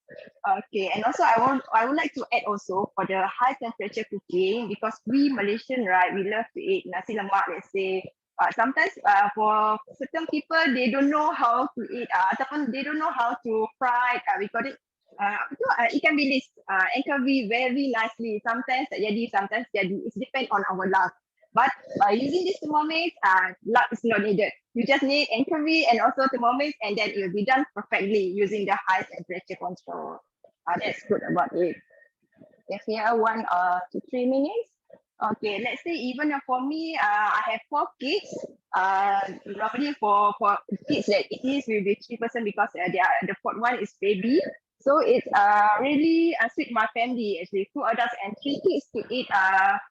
Okay, and also I would like to add also for the high temperature cooking, because we Malaysian, right, we love to eat nasi lemak, let's say. Sometimes for certain people, they don't know how to eat, ataupun they don't know how to fry, we call it ikan bilis curry very nicely. Sometimes tak jadi, sometimes jadi. It depends on our luck. But by using this Thermomix, luck is not needed. You just need curry and also Thermomix, and then it will be done perfectly using the high temperature control. That's good about it. Okay, here 1 to 3 minutes. Okay, let's say even for me, I have 4 kids. Normally for kids that it is will be 3% because the 4th one is baby. So it's really sweet my family actually 2 adults and 3 kids to eat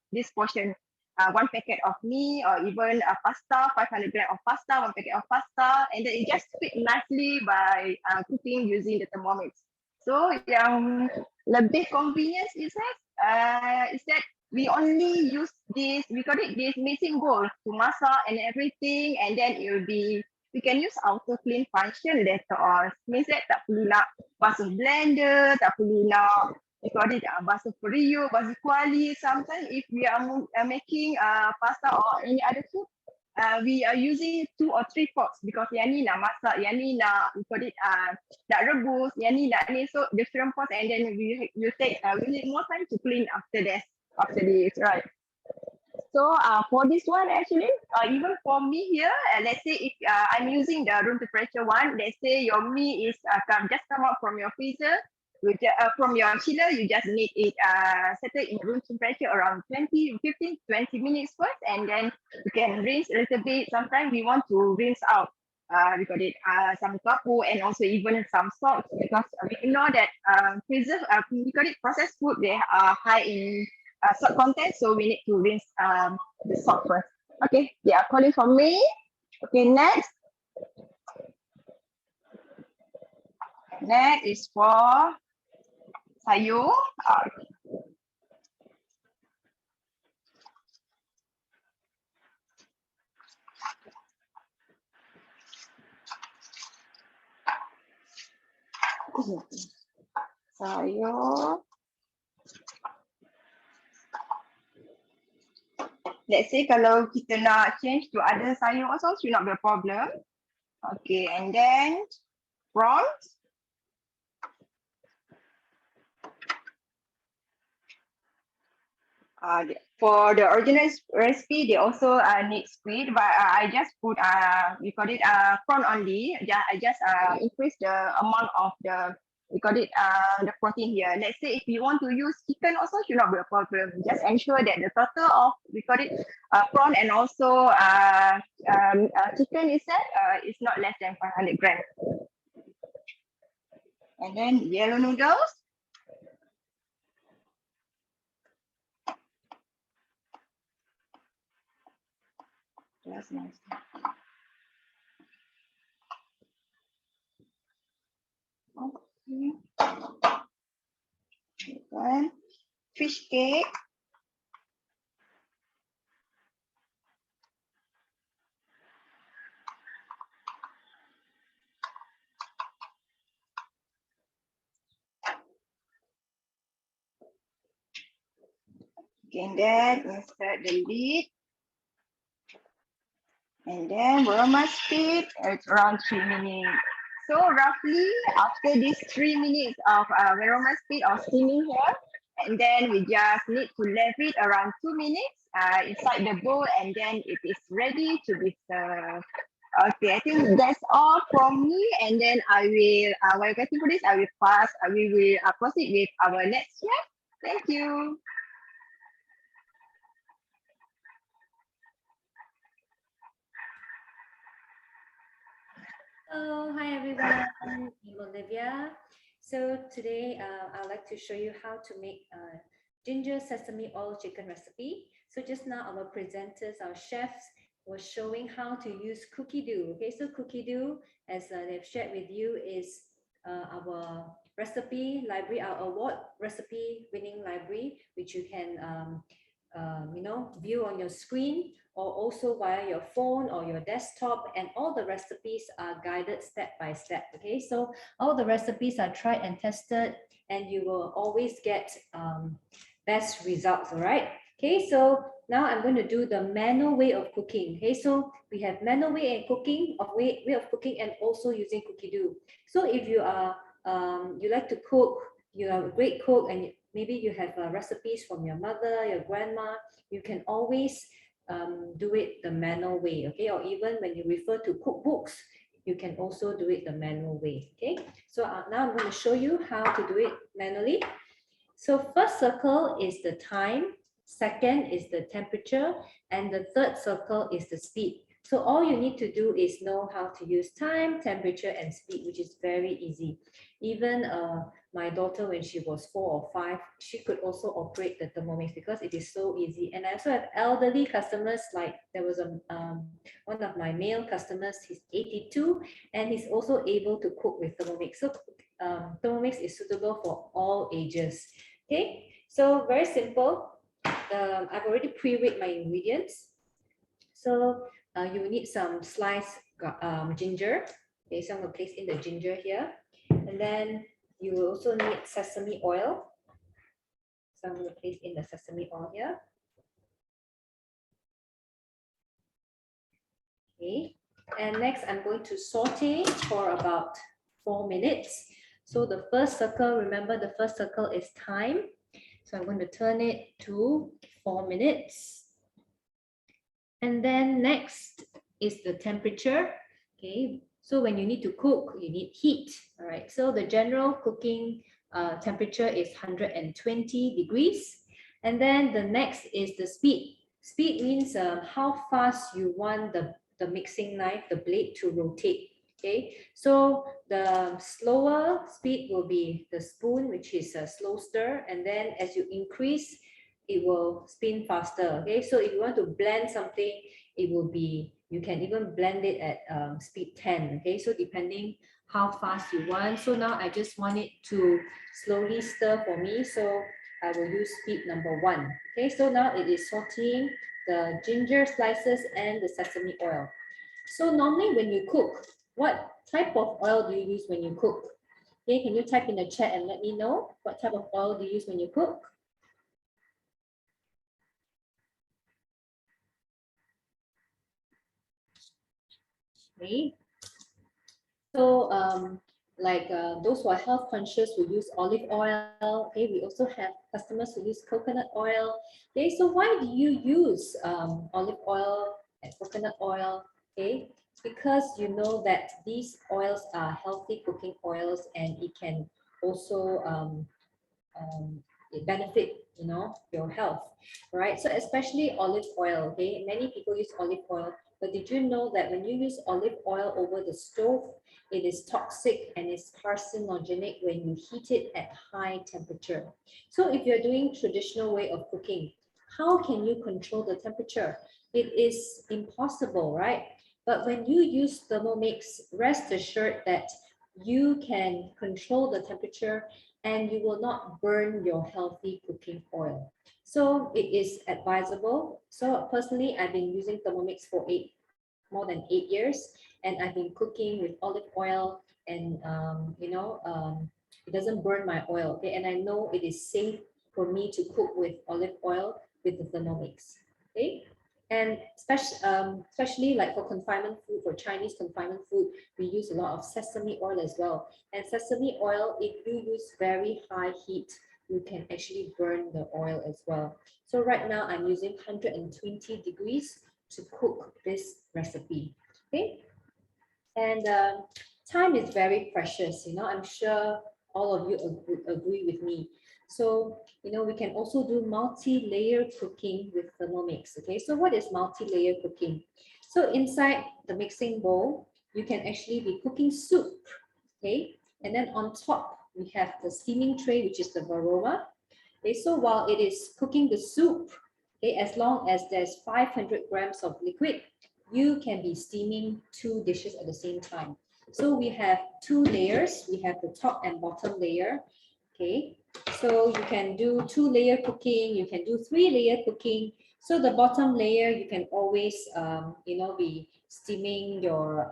this portion. 1 packet of meat or even pasta, 500 gram of pasta, 1 packet of pasta, and then it just fit nicely by cooking using the Thermomix. So yang lebih convenience is that we only use this, we call it this mixing bowl to masak and everything, and then it will be, we can use auto clean function later on. Means that tak perlu nak basuh blender, tak perlu nak basuh periuk, basuh kuali. Sometimes if we are making pasta or any other food, we are using 2 or 3 pots because yang ni nak masak, yang ni nak nak rebus, yang ni nak ni, so different pots, and then we need more time to clean after this, right? So for this one actually, even for me here, let's say if I'm using the room temperature one, let's say your meat is just come out from your freezer, from your chiller, you just need it set it in room temperature around 15-20 minutes first, and then you can rinse a little bit. Sometimes we want to rinse out we got it some kapu and also even some salt, because we know that we got it processed food, they are high in salt content, so we need to rinse the salt first. Okay, they are calling for me. Okay, next is for sayur. Sayur. Let's say kalau kita nak change to other sayur also should not be a problem. Okay, and then prawns. For the original recipe, they also need squid, but I just put we call it prawn only. I just increase the amount of the the protein here. Let's say if you want to use chicken, also should not be a problem. Just ensure that the total of prawn and also chicken is not less than 500 grams. And then yellow noodles. That's nice. Okay. Fish cake. And then insert the lid. And then aroma speed, it's around 3 minutes. So roughly after these 3 minutes of aroma speed or steaming here, and then we just need to leave it around 2 minutes inside the bowl, and then it is ready to be served. Okay, I think that's all from me, and then I will, while waiting for this, we will proceed with our next chef. Thank you. Hello, hi everyone, I'm Olivia. So today I'd like to show you how to make ginger sesame oil chicken recipe. So just now our presenters, our chefs, were showing how to use cookie dough. Okay, so cookie dough, as they've shared with you, is our recipe library, our award recipe winning library, which you can view on your screen, or also via your phone or your desktop, and all the recipes are guided step by step. Okay, so all the recipes are tried and tested, and you will always get best results. All right. Okay, so now I'm going to do the manual way of cooking. Okay, so we have manual way of cooking, and also using cookie dough. So if you are you like to cook, you are a great cook, and maybe you have recipes from your mother, your grandma, you can always do it the manual way, okay? Or even when you refer to cookbooks, you can also do it the manual way, okay? So now I'm going to show you how to do it manually. So first circle is the time, second is the temperature, and the third circle is the speed. So all you need to do is know how to use time, temperature, and speed, which is very easy. Even my daughter, when she was 4 or 5, she could also operate the Thermomix because it is so easy. And I also have elderly customers, like there was one of my male customers, he's 82, and he's also able to cook with Thermomix. So Thermomix is suitable for all ages. Okay, so very simple. I've already pre-weighed my ingredients. So you will need some sliced ginger. Okay, so I'm going to place in the ginger here. And then you will also need sesame oil. So I'm going to place in the sesame oil here. Okay, and next I'm going to saute for about 4 minutes. So the first circle, remember the first circle is time. So I'm going to turn it to 4 minutes. And then next is the temperature. Okay, so when you need to cook, you need heat. All right, so the general cooking temperature is 120 degrees. And then the next is the speed. Speed means how fast you want the mixing knife, the blade, to rotate. Okay, so the slower speed will be the spoon, which is a slow stir, and then as you increase, it will spin faster. Okay, so if you want to blend something, it will be, you can even blend it at speed 10. Okay, so depending how fast you want. So now I just want it to slowly stir for me, so I will use speed number 1. Okay, so now it is sauteing the ginger slices and the sesame oil. So normally when you cook, what type of oil do you use when you cook? Okay, can you type in the chat and let me know what type of oil do you use when you cook? Okay. So those who are health conscious will use olive oil. Okay, we also have customers who use coconut oil. Okay, so why do you use olive oil and coconut oil? Okay, because you know that these oils are healthy cooking oils, and it can also benefit, you know, your health, right? So especially olive oil. Okay, many people use olive oil, but did you know that when you use olive oil over the stove, it is toxic and is carcinogenic when you heat it at high temperature? So if you're doing traditional way of cooking, how can you control the temperature? It is impossible, right? But when you use Thermomix, rest assured that you can control the temperature and you will not burn your healthy cooking oil. So it is advisable. So personally, I've been using Thermomix for more than 8 years, and I've been cooking with olive oil, and it doesn't burn my oil. Okay, and I know it is safe for me to cook with olive oil with the Thermomix. Okay, and especially like for confinement food, for Chinese confinement food, we use a lot of sesame oil as well. And sesame oil, if you use very high heat, you can actually burn the oil as well. So right now I'm using 120 degrees to cook this recipe. Okay, and time is very precious, you know. I'm sure all of you agree with me. So, you know, we can also do multi-layer cooking with Thermomix. Okay, so what is multi-layer cooking? So inside the mixing bowl, you can actually be cooking soup. Okay, and then on top we have the steaming tray, which is the varoma. Okay, so while it is cooking the soup, okay, as long as there's 500 grams of liquid, you can be steaming 2 dishes at the same time. So we have 2 layers. We have the top and bottom layer. Okay, so you can do 2-layer cooking. You can do 3-layer cooking. So the bottom layer, you can always, be steaming your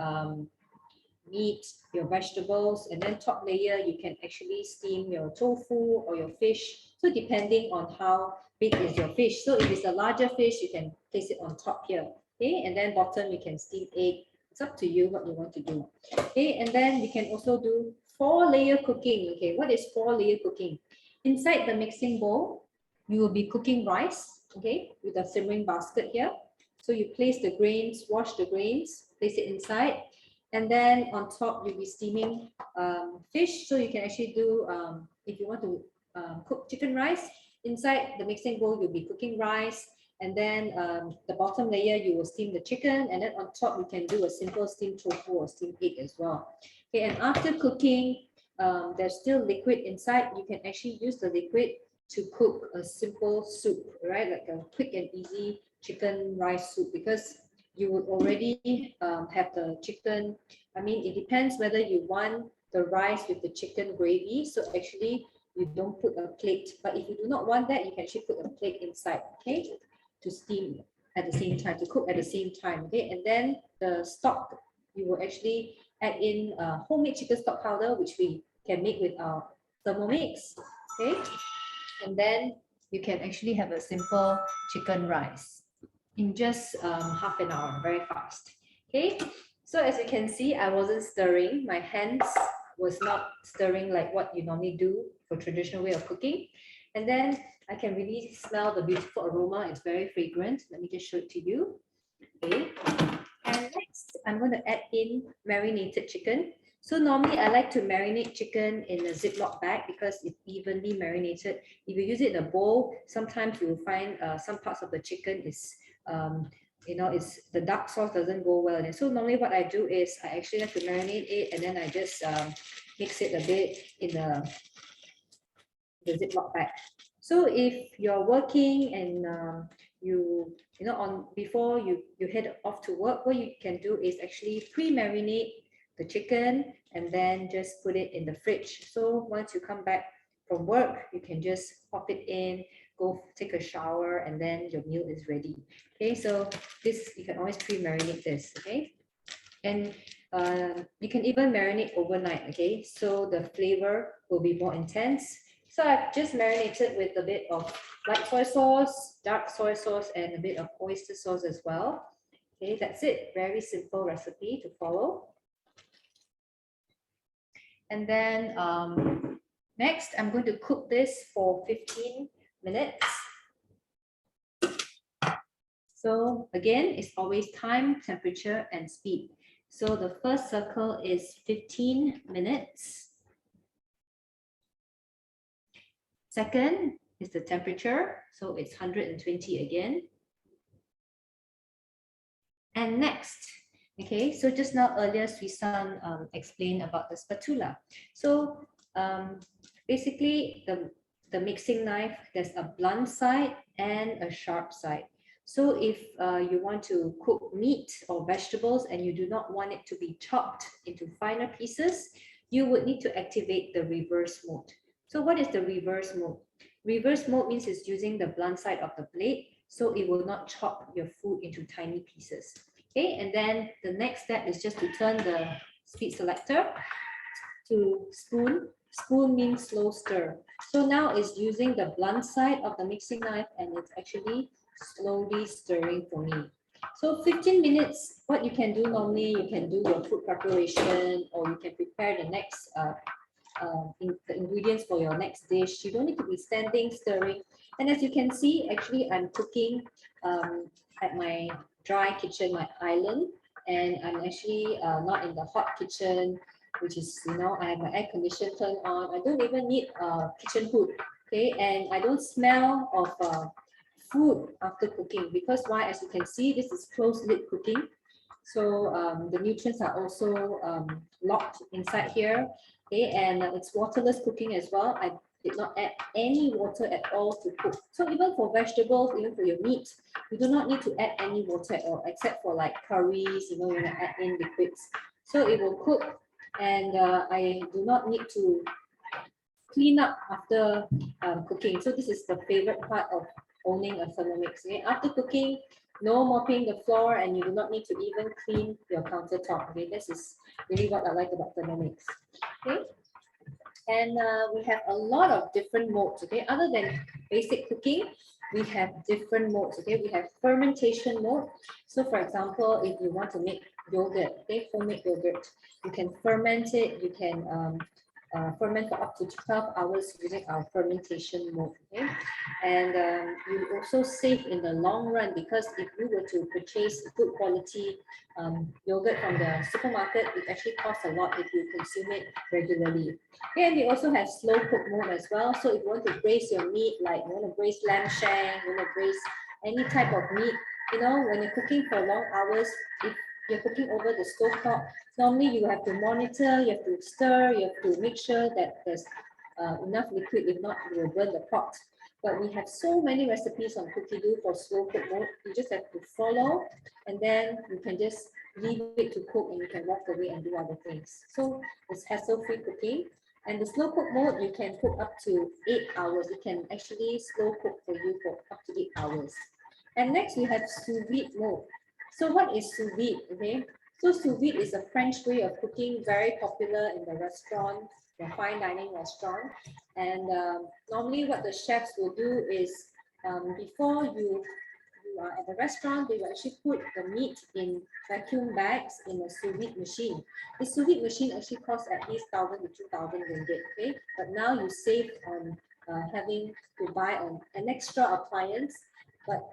meat, your vegetables, and then top layer, you can actually steam your tofu or your fish. So depending on how big is your fish. So if it's a larger fish, you can place it on top here. Okay, and then bottom, you can steam egg. It's up to you what you want to do. Okay, and then we can also do 4-layer cooking. Okay, what is 4-layer cooking? Inside the mixing bowl, you will be cooking rice, okay, with a simmering basket here. So you place the grains, wash the grains, place it inside, and then on top you'll be steaming fish. So you can actually do, if you want to cook chicken rice, inside the mixing bowl you'll be cooking rice, and then the bottom layer you will steam the chicken, and then on top you can do a simple steamed tofu or steamed egg as well. Okay, and after cooking, there's still liquid inside. You can actually use the liquid to cook a simple soup, right? Like a quick and easy chicken rice soup, because you would already have the chicken. I mean, it depends whether you want the rice with the chicken gravy. So actually, you don't put a plate. But if you do not want that, you can actually put a plate inside, okay, to steam at the same time, to cook at the same time, okay? And then the stock, you will actually add in homemade chicken stock powder, which we can make with our Thermomix, okay? And then you can actually have a simple chicken rice in just half an hour, very fast. Okay, so as you can see, I wasn't stirring. My hands was not stirring like what you normally do for traditional way of cooking. And then I can really smell the beautiful aroma. It's very fragrant. Let me just show it to you. Okay, and next I'm going to add in marinated chicken. So normally I like to marinate chicken in a Ziploc bag because it's evenly marinated. If you use it in a bowl, sometimes you will find some parts of the chicken is, it's the dark sauce doesn't go well. And so normally what I do is I actually have to marinate it, and then I just mix it a bit in the Ziploc bag. So if you're working and before you head off to work, what you can do is actually pre-marinate the chicken and then just put it in the fridge. So once you come back from work, you can just pop it in, go take a shower, and then your meal is ready. Okay, so this, you can always pre-marinate this, okay? And you can even marinate overnight, okay? So the flavor will be more intense. So I've just marinated with a bit of light soy sauce, dark soy sauce, and a bit of oyster sauce as well. Okay, that's it. Very simple recipe to follow. And then next, I'm going to cook this for 15 minutes. So again, it's always time, temperature, and speed. So the first circle is 15 minutes. Second is the temperature, so it's 120 again. And next, okay, so just now earlier, Sui-san explained about the spatula. So basically, the mixing knife, there's a blunt side and a sharp side. So if you want to cook meat or vegetables and you do not want it to be chopped into finer pieces, you would need to activate the reverse mode. So what is the reverse mode? Reverse mode means it's using the blunt side of the blade, so it will not chop your food into tiny pieces. Okay, and then the next step is just to turn the speed selector to spoon. Spoon means slow stir. So now it's using the blunt side of the mixing knife, and it's actually slowly stirring for me. So 15 minutes, what you can do normally, you can do your food preparation, or you can prepare the next the ingredients for your next dish. You don't need to be standing stirring. And as you can see, actually I'm cooking at my dry kitchen, my island, and I'm actually not in the hot kitchen, which is, I have my air conditioner turned on. I don't even need a kitchen hood, okay? And I don't smell of food after cooking, because why? As you can see, this is closed lid cooking. So the nutrients are also locked inside here. Okay, and it's waterless cooking as well. I did not add any water at all to cook. So even for vegetables, even for your meat, you do not need to add any water at all, except for like curries, you want to add in liquids. So it will cook, and I do not need to clean up after cooking. So this is the favorite part of owning a Thermomix. Okay? After cooking, no mopping the floor, and you do not need to even clean your countertop. Okay, this is really what I like about Thermomix. Okay, and we have a lot of different modes. Okay, other than basic cooking, we have different modes. Okay, we have fermentation mode. So for example, if you want to make yogurt, okay, homemade yogurt, you can ferment it. You can ferment for up to 12 hours using our fermentation mode. Okay, and you also save in the long run, because if you were to purchase good quality yogurt from the supermarket, it actually costs a lot if you consume it regularly. Okay, and we also have slow cook mode as well. So if you want to braise your meat, like you want to braise lamb shank, you want to braise any type of meat, you know, when you're cooking for long hours, if you're cooking over the stove top, normally you have to monitor, you have to stir, you have to make sure that there's enough liquid, if not you will burn the pot. But we have so many recipes on Cookie-Doo for slow cook mode. You just have to follow, and then you can just leave it to cook, and you can walk away and do other things. So it's hassle-free cooking. And the slow cook mode, you can cook up to 8 hours. It can actually slow cook for you for up to 8 hours. And next we have sous vide mode. So what is sous vide? Okay, so sous vide is a French way of cooking, very popular in the restaurant, the fine dining restaurant. And normally what the chefs will do is before you are at the restaurant, they will actually put the meat in vacuum bags in a sous vide machine. The sous vide machine actually costs at least 1,000 to 2,000 ringgit. Okay, but now you save on having to buy an extra appliance.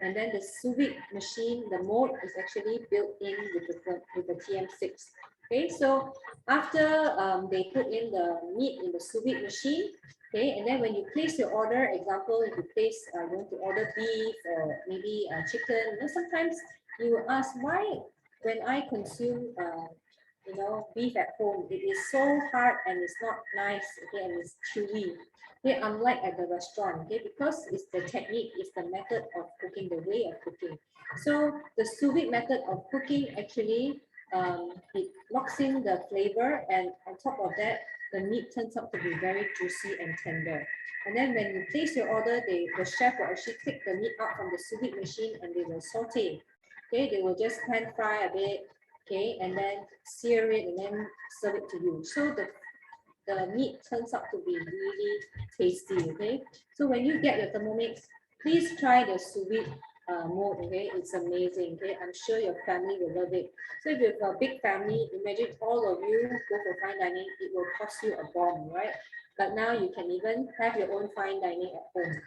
And then the sous vide machine, the mode is actually built in with the TM6. Okay, so after they put in the meat in the sous vide machine, okay, and then when you place your order, example, if you place, you want to order beef or maybe chicken, you know, sometimes you will ask, why when I consume, you know, beef at home, it is so hard and it's not nice, okay, and it's chewy. Okay, unlike at the restaurant, okay, because it's the technique, it's the method of cooking, the way of cooking. So the sous vide method of cooking actually, it locks in the flavor, and on top of that, the meat turns out to be very juicy and tender. And then when you place your order, the chef will actually take the meat out from the sous vide machine and they will saute. Okay, they will just pan fry a bit, okay, and then sear it and then serve it to you. So the meat turns out to be really tasty. Okay, so when you get your Thermomix, please try the sous vide mode. Okay, it's amazing. Okay, I'm sure your family will love it. So if you have a big family, imagine all of you go for fine dining, it will cost you a bomb, right? But now you can even have your own fine dining at home.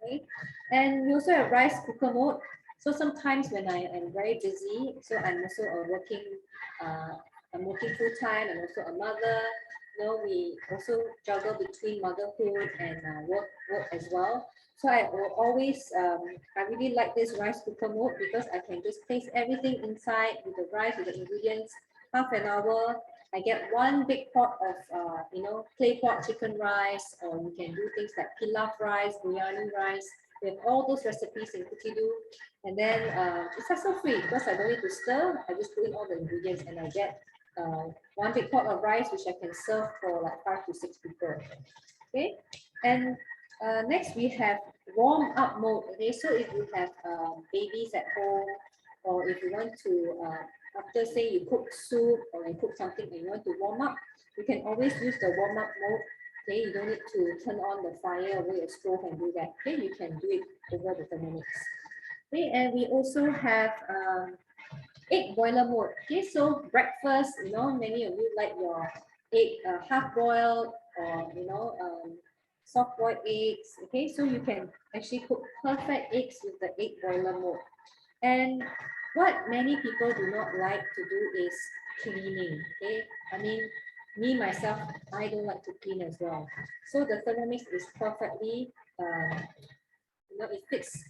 Okay, and we also have rice cooker mode. So sometimes when I am very busy, so I'm also I'm working full time. I'm also a mother. You know, we also juggle between motherhood and work as well. So I will always, I really like this rice cooker mode because I can just place everything inside with the rice, with the ingredients, half an hour. I get one big pot of, you know, clay pot chicken rice, or you can do things like pilaf rice, biryani rice. We have all those recipes in Cookie-Doo. And then it's hassle-free because I don't need to stir. I just put in all the ingredients and I get one big pot of rice, which I can serve for like 5 to 6 people. Okay, and next we have warm up mode. Okay, so if you have babies at home, or if you want to after say you cook soup or you cook something and you want to warm up, you can always use the warm up mode. Okay, you don't need to turn on the fire over your stove and do that. Okay, you can do it over the Thermomix. Okay, and we also have egg boiler mode. Okay, so breakfast, you know, many of you like your egg half boiled, or you know, soft boiled eggs. Okay, so you can actually cook perfect eggs with the egg boiler mode. And what many people do not like to do is cleaning. Okay, I mean, me myself, I don't like to clean as well. So the Thermomix is perfectly, you know, it fits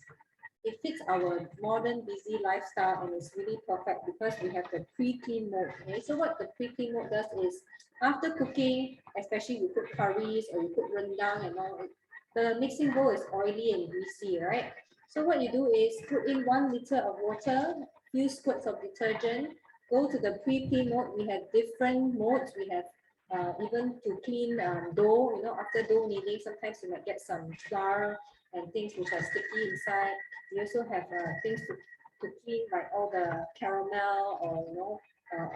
our modern busy lifestyle, and it's really perfect because we have the pre-clean mode. Okay, so what the pre-clean mode does is, after cooking, especially you cook curries or you cook rendang and all, the mixing bowl is oily and greasy, right? So what you do is put in 1 liter of water, few squirts of detergent, go to the pre-clean mode. We have different modes. We have even to clean dough. You know, after dough kneading, sometimes you might get some flour and things which are sticky inside. We also have things to clean, like all the caramel or, you know,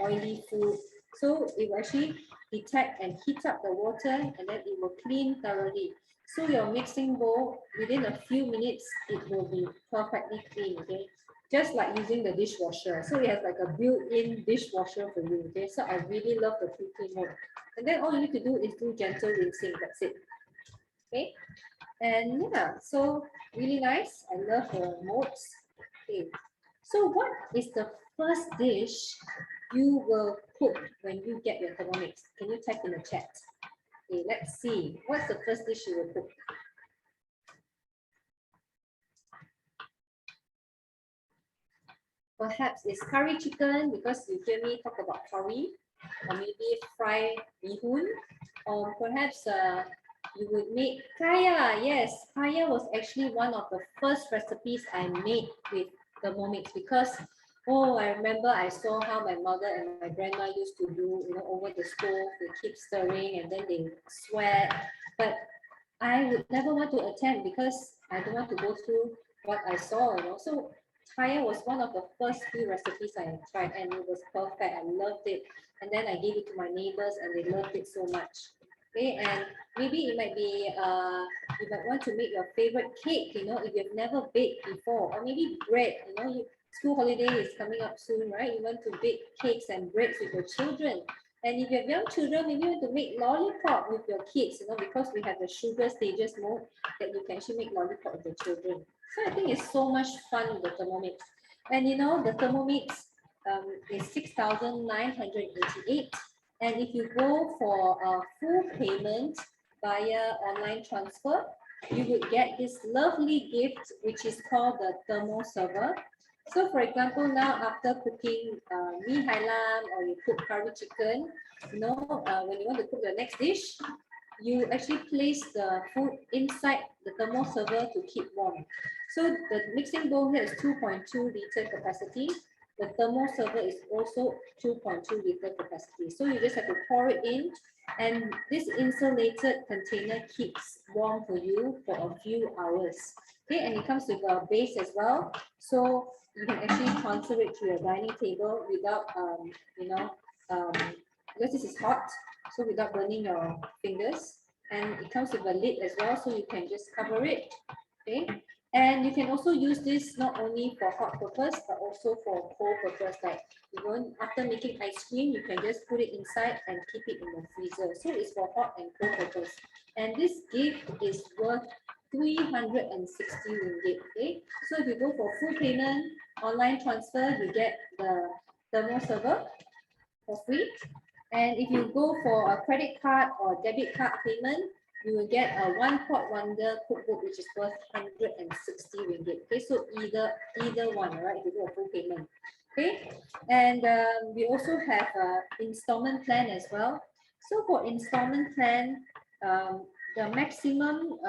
oily food. So it will actually detect and heat up the water, and then it will clean thoroughly. So your mixing bowl, within a few minutes, it will be perfectly clean. Okay, just like using the dishwasher. So it has like a built-in dishwasher for you. Okay, so I really love the pre-clean mode. And then all you need to do is do gentle rinsing. That's it. Okay, and yeah, so really nice. I love the modes. Okay, so what is the first dish you will cook when you get your Thermomix? Can you type in the chat? Okay, let's see. What's the first dish you will cook? Perhaps it's curry chicken because you hear me talk about curry, or maybe fried bihun, or perhaps you would make kaya. Yes, kaya was actually one of the first recipes I made with Thermomix because I remember I saw how my mother and my grandma used to do, over the stove. They keep stirring and then they sweat. But I would never want to attempt because I don't want to go through what I saw, So kaya was one of the first few recipes I tried and it was perfect. I loved it. And then I gave it to my neighbors and they loved it so much. Okay, and maybe it might be you might want to make your favorite cake, if you've never baked before, or maybe bread, school holiday is coming up soon, right? You want to bake cakes and breads with your children. And if you have young children, maybe you want to make lollipop with your kids, because we have the sugar stages mode that you can actually make lollipop with your children. So I think it's so much fun with the Thermomix. And the Thermomix is 6,988. And if you go for a full payment via online transfer, you would get this lovely gift, which is called the thermo server. So for example, now after cooking mee hai lam or you cook curry chicken, when you want to cook the next dish, you actually place the food inside the thermo server to keep warm. So the mixing bowl here is 2.2 liter capacity. The thermo server is also 2.2 liter capacity. So you just have to pour it in, and this insulated container keeps warm for you for a few hours. Okay, and it comes with a base as well. So you can actually transfer it to your dining table without, because this is hot, so without burning your fingers. And it comes with a lid as well, so you can just cover it. Okay, and you can also use this not only for hot purpose, but also for cold purpose. Like after making ice cream, you can just put it inside and keep it in the freezer. So it's for hot and cold purpose. And this gift is worth 360 ringgit. Okay, so if you go for full payment, online transfer, you get the thermo server for free. And if you go for a credit card or debit card payment, you will get a one pot wonder cookbook, which is worth 160 ringgit. Okay, so either one, right? If you do a full payment. Okay, and we also have a installment plan as well. So for installment plan, the maximum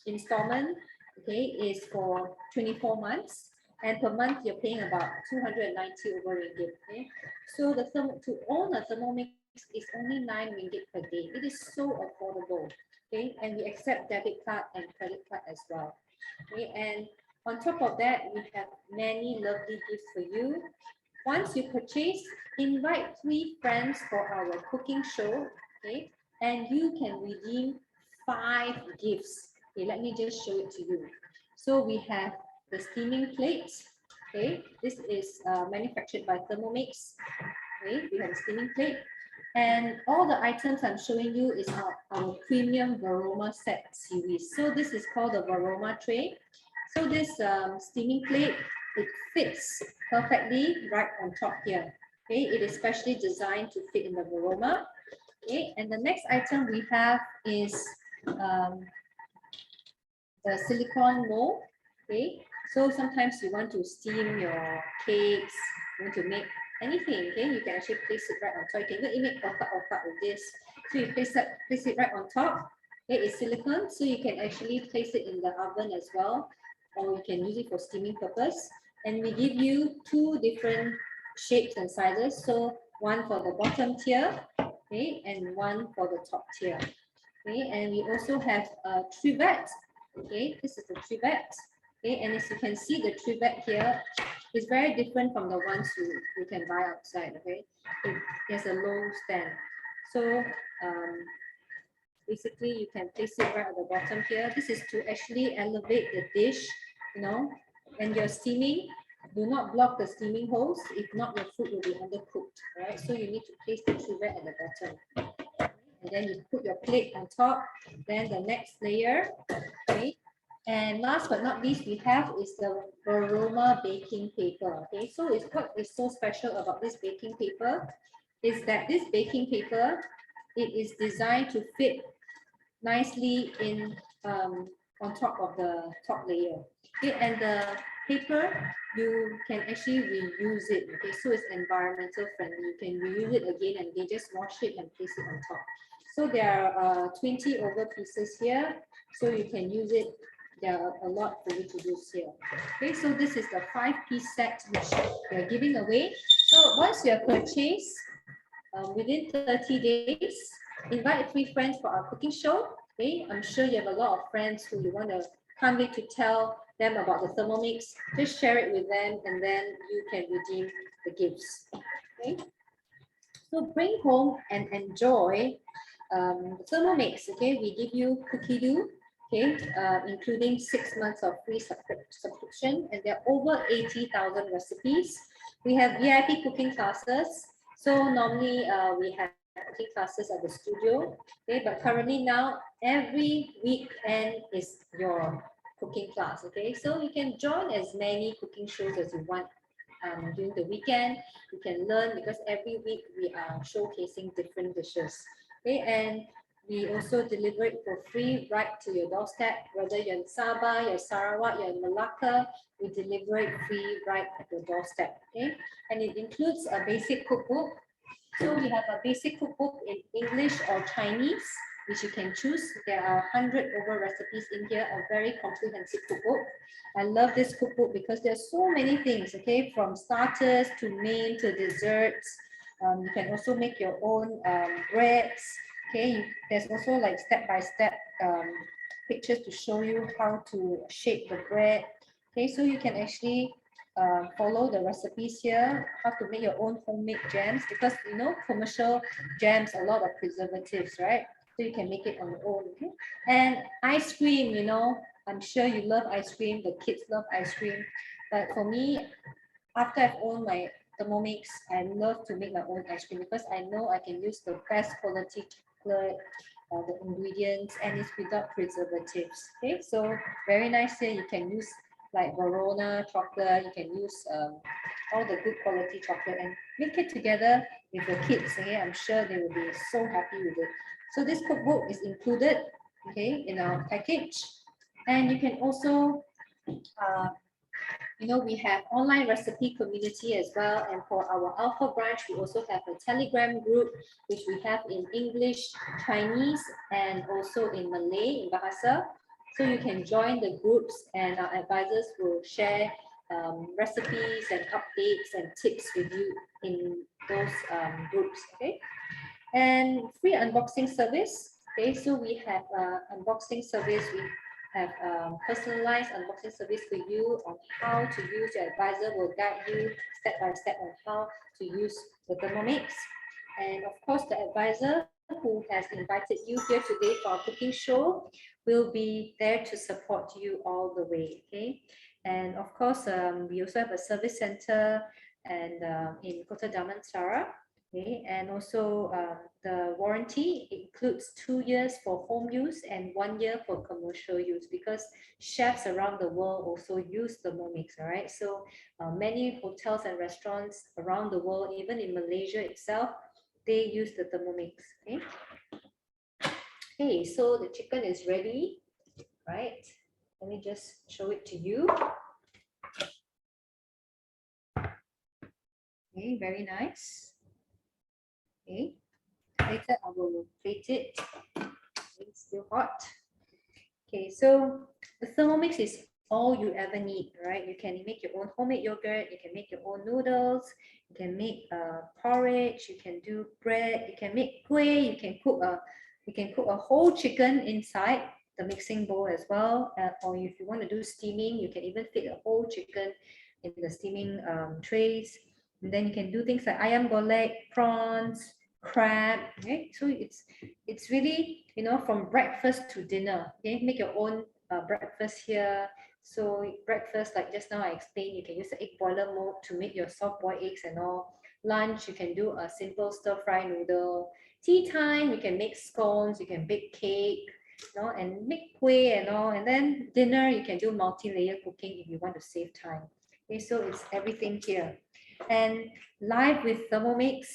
installment, okay, is for 24 months. And per month, you're paying about 290 over ringgit. Okay, so to own a Thermomix is only 9 ringgit per day. It is so affordable. Okay, and we accept debit card and credit card as well. Okay, and on top of that, we have many lovely gifts for you. Once you purchase, invite 3 friends for our cooking show. Okay, and you can redeem 5 gifts. Okay, let me just show it to you. So we have the steaming plates. Okay, this is manufactured by Thermomix. Okay, we have a steaming plate, and all the items I'm showing you is our premium Varoma set series. So this is called the Varoma tray. So this steaming plate, it fits perfectly right on top here. Okay, it is specially designed to fit in the Varoma. Okay, and the next item we have is the silicone mold. Okay, so sometimes you want to steam your cakes, you want to make anything, okay, you can actually place it right on top. You can even make otak with this. So you place it right on top. Okay, it's silicone, so you can actually place it in the oven as well, or you can use it for steaming purpose. And we give you 2 different shapes and sizes. So one for the bottom tier, okay, and one for the top tier. Okay, and we also have a trivet. Okay, this is the trivet. Okay, and as you can see, the trivet here is very different from the ones you can buy outside. Okay, it has a low stand. So basically, you can place it right at the bottom here. This is to actually elevate the dish, and you're steaming. Do not block the steaming holes. If not, your food will be undercooked, right? So you need to place the cuvette at the bottom. And then you put your plate on top, then the next layer, okay? And last but not least, we have is the aroma baking paper, okay? So it's what is so special about this baking paper is that this baking paper, it is designed to fit nicely in on top of the top layer. Okay, and the paper, you can actually reuse it. Okay, so it's environmental friendly. You can reuse it again and again, just wash it and place it on top. So there are 20 over pieces here, so you can use it. There are a lot for you to use here. Okay, so this is the 5-piece set which we are giving away. So once you have purchased, within 30 days, invite 3 friends for our cooking show. Okay, I'm sure you have a lot of friends who you want to can't wait to tell them about the Thermomix. Just share it with them, and then you can redeem the gifts. Okay, so bring home and enjoy Thermomix. Okay, we give you cookie dough. Okay, including 6 months of free subscription, and there are over 80,000 recipes. We have VIP cooking classes. So normally we have cooking classes at the studio, okay, but currently now every weekend is your cooking class, okay, so you can join as many cooking shows as you want during the weekend. You can learn because every week we are showcasing different dishes, okay, and we also deliver it for free right to your doorstep, whether you're in Sabah, you're in Sarawak, you're in Malacca, we deliver it free right at your doorstep, okay, and it includes a basic cookbook. So we have a basic cookbook in English or Chinese, which you can choose. There are 100 over recipes in here, a very comprehensive cookbook. I love this cookbook because there's so many things, okay, from starters to main to desserts. You can also make your own breads, okay. There's also like step-by-step pictures to show you how to shape the bread, okay, so you can actually follow the recipes here, how to make your own homemade jams, because you know commercial jams a lot of preservatives, right? So you can make it on your own, okay? And ice cream, you know, I'm sure you love ice cream, the kids love ice cream, but for me, after I've owned my Thermomix, I love to make my own ice cream because I know I can use the best quality chocolate, the ingredients, and it's without preservatives, okay? So very nice here, you can use like Verona chocolate, you can use all the good quality chocolate and make it together with the kids, okay? I'm sure they will be so happy with it. So this cookbook is included, okay, in our package. And you can also, you know, we have online recipe community as well. And for our Alpha branch, we also have a Telegram group, which we have in English, Chinese, and also in Malay, in Bahasa. So you can join the groups and our advisors will share recipes and updates and tips with you in those groups, okay? And free unboxing service, okay? So we have unboxing service, we have personalized unboxing service for you on how to use. Your advisor will guide you step by step on how to use the Thermomix. And of course, the advisor who has invited you here today for our cooking show will be there to support you all the way, okay? And of course, we also have a service center and in Kota Damansara, okay? And also the warranty includes 2 years for home use and 1 year for commercial use, because chefs around the world also use Thermomix, all right? So many hotels and restaurants around the world, even in Malaysia itself, they use the Thermomix, okay? Okay, so the chicken is ready, right? Let me just show it to you. Okay, very nice. Okay, later I will plate it. It's still hot. Okay, so the Thermomix is all you ever need, right? You can make your own homemade yogurt, you can make your own noodles, you can make porridge, you can do bread, you can make kueh, you can cook a whole chicken inside the mixing bowl as well, or if you want to do steaming, you can even fit a whole chicken in the steaming trays. And then you can do things like ayam golek, prawns, crab, okay? So it's really, you know, from breakfast to dinner, okay? Make your own breakfast here, So breakfast, like just now I explained, you can use the egg boiler mode to make your soft boiled eggs and all. Lunch, you can do a simple stir fry noodle. Tea time, you can make scones, you can bake cake, and make kueh and all. And then dinner, you can do multi-layer cooking if you want to save time. Okay, so it's everything here. And live with Thermomix,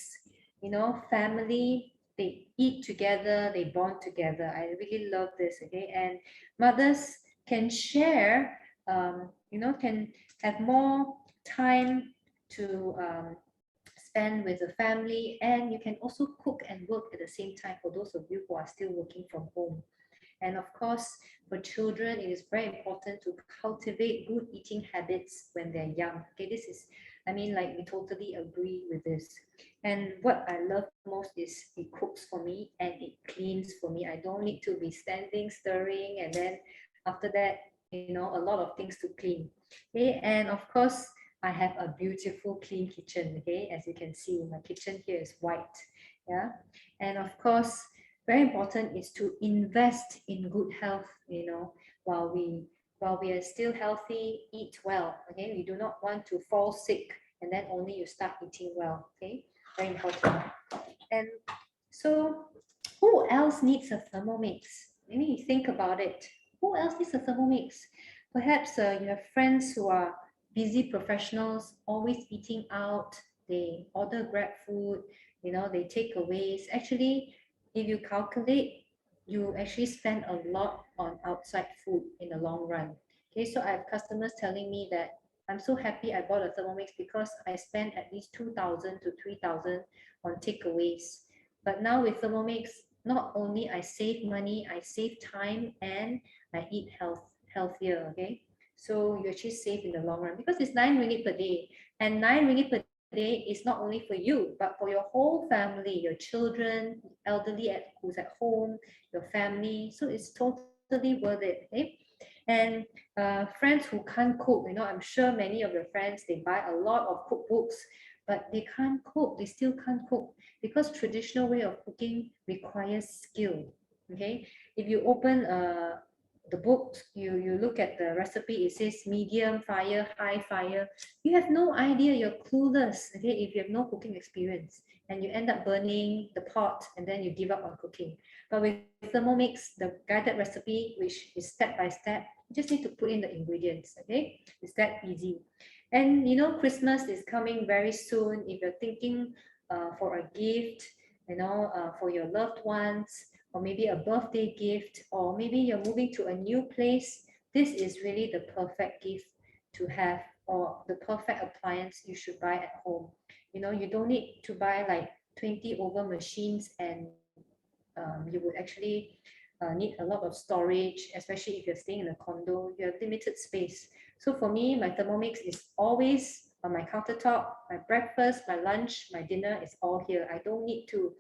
family, they eat together, they bond together. I really love this, okay? And mothers can share, can have more time to spend with the family, and you can also cook and work at the same time for those of you who are still working from home. And of course, for children, it is very important to cultivate good eating habits when they're young. Okay, we totally agree with this. And what I love most is it cooks for me and it cleans for me. I don't need to be standing, stirring, and then after that, a lot of things to clean. Okay, and of course, I have a beautiful clean kitchen. Okay, as you can see, my kitchen here is white. Yeah, and of course, very important is to invest in good health, while we are still healthy, eat well. Okay, we do not want to fall sick and then only you start eating well. Okay, very important. And so who else needs a Thermomix? Maybe you think about it. Who else needs a Thermomix? Perhaps you have friends who are busy professionals, always eating out. They order Grab food, they take aways. Actually, if you calculate, you actually spend a lot on outside food in the long run. Okay, so I have customers telling me that I'm so happy I bought a Thermomix because I spent at least 2,000 to 3,000 on takeaways. But now with Thermomix, not only I save money, I save time, and I eat healthier. Okay, so you actually save in the long run because it's 9 ringgit per day, and 9 ringgit per day is not only for you, but for your whole family, your children, elderly who's at home, your family. So it's totally worth it. Okay? And friends who can't cook, I'm sure many of your friends, they buy a lot of cookbooks, but they can't cook, they still can't cook because traditional way of cooking requires skill. Okay, if you open the book, you look at the recipe, it says medium fire, high fire. You have no idea, you're clueless, okay, if you have no cooking experience, and you end up burning the pot and then you give up on cooking. But with Thermomix, the guided recipe, which is step by step, you just need to put in the ingredients. Okay, it's that easy. And Christmas is coming very soon. If you're thinking for a gift, for your loved ones, or maybe a birthday gift, or maybe you're moving to a new place, this is really the perfect gift to have, or the perfect appliance you should buy at home. You don't need to buy like 20 over machines, and you would actually need a lot of storage, especially if you're staying in a condo, you have limited space. So for me, my Thermomix is always on my countertop. My breakfast, my lunch, my dinner is all here. I don't need to,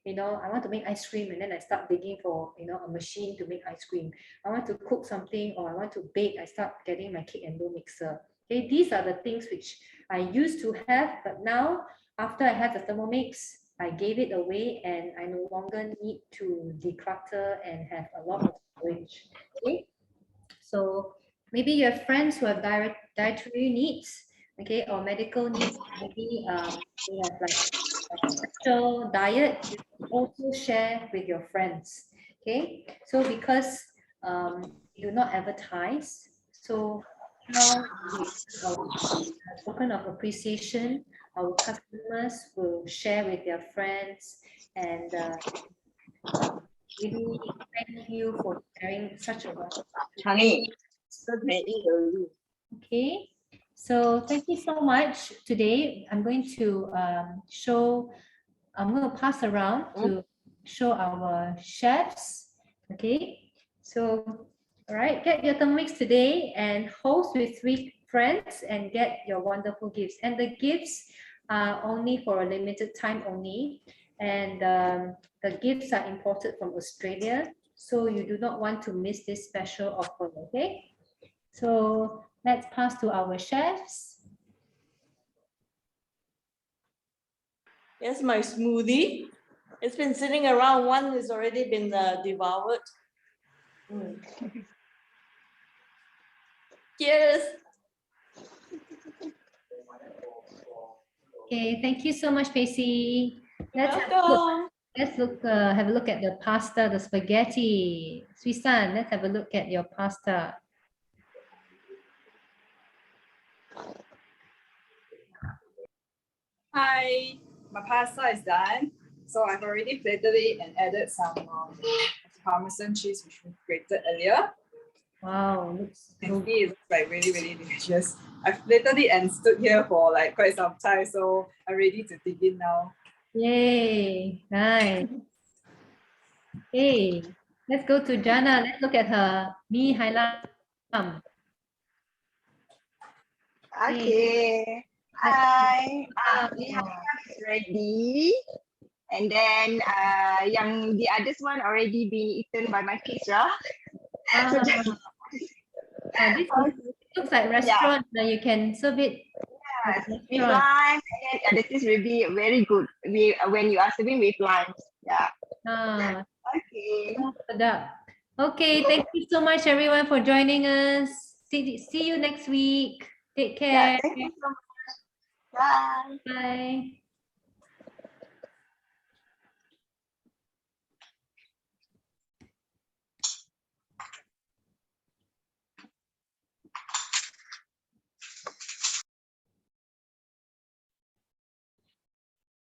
I want to make ice cream and then I start digging for, a machine to make ice cream. I want to cook something or I want to bake, I start getting my cake and dough mixer. Okay, these are the things which I used to have, but now after I have the Thermomix, I gave it away and I no longer need to declutter and have a lot of storage. Okay, so maybe you have friends who have dietary needs, okay, or medical needs. Maybe they have like a special diet. You can also share with your friends. Okay, so because you do not advertise, so now our token of appreciation, our customers will share with their friends and really thank you for sharing such a wonderful. Okay, so thank you so much. Today I'm going to I'm going to pass around to show our chefs. Okay, so all right, get your Thermomix today and host with 3 friends and get your wonderful gifts. And the gifts are only for a limited time only. And the gifts are imported from Australia. So you do not want to miss this special offer, okay? So let's pass to our chefs. Here's my smoothie. It's been sitting around. One has already been devoured. Cheers. Okay, thank you so much, Pacey. Let's Welcome. have a look at the pasta, the spaghetti. Suisan, let's have a look at your pasta. Hi, my pasta is done. So I've already plated it and added some Parmesan cheese, which we grated earlier. Wow, looks You so can see it looks like really, really delicious. I've plated it and stood here for like quite some time, so I'm ready to dig in now. yay, nice. Okay, let's go to Jana. Let's look at her mee hai lam. Okay. Hi. Mee hai lam is ready. And then yang the others one already been eaten by my kids, right? So just, This looks like restaurant. You can serve it. yes, with Restaurant. lime, and then the taste will be very good. When you are serving with lime. Yeah. Ah, Okay. sedap. Okay, thank you so much everyone for joining us. See you next week. Take Yeah. care. Thank you so much. Bye. Bye.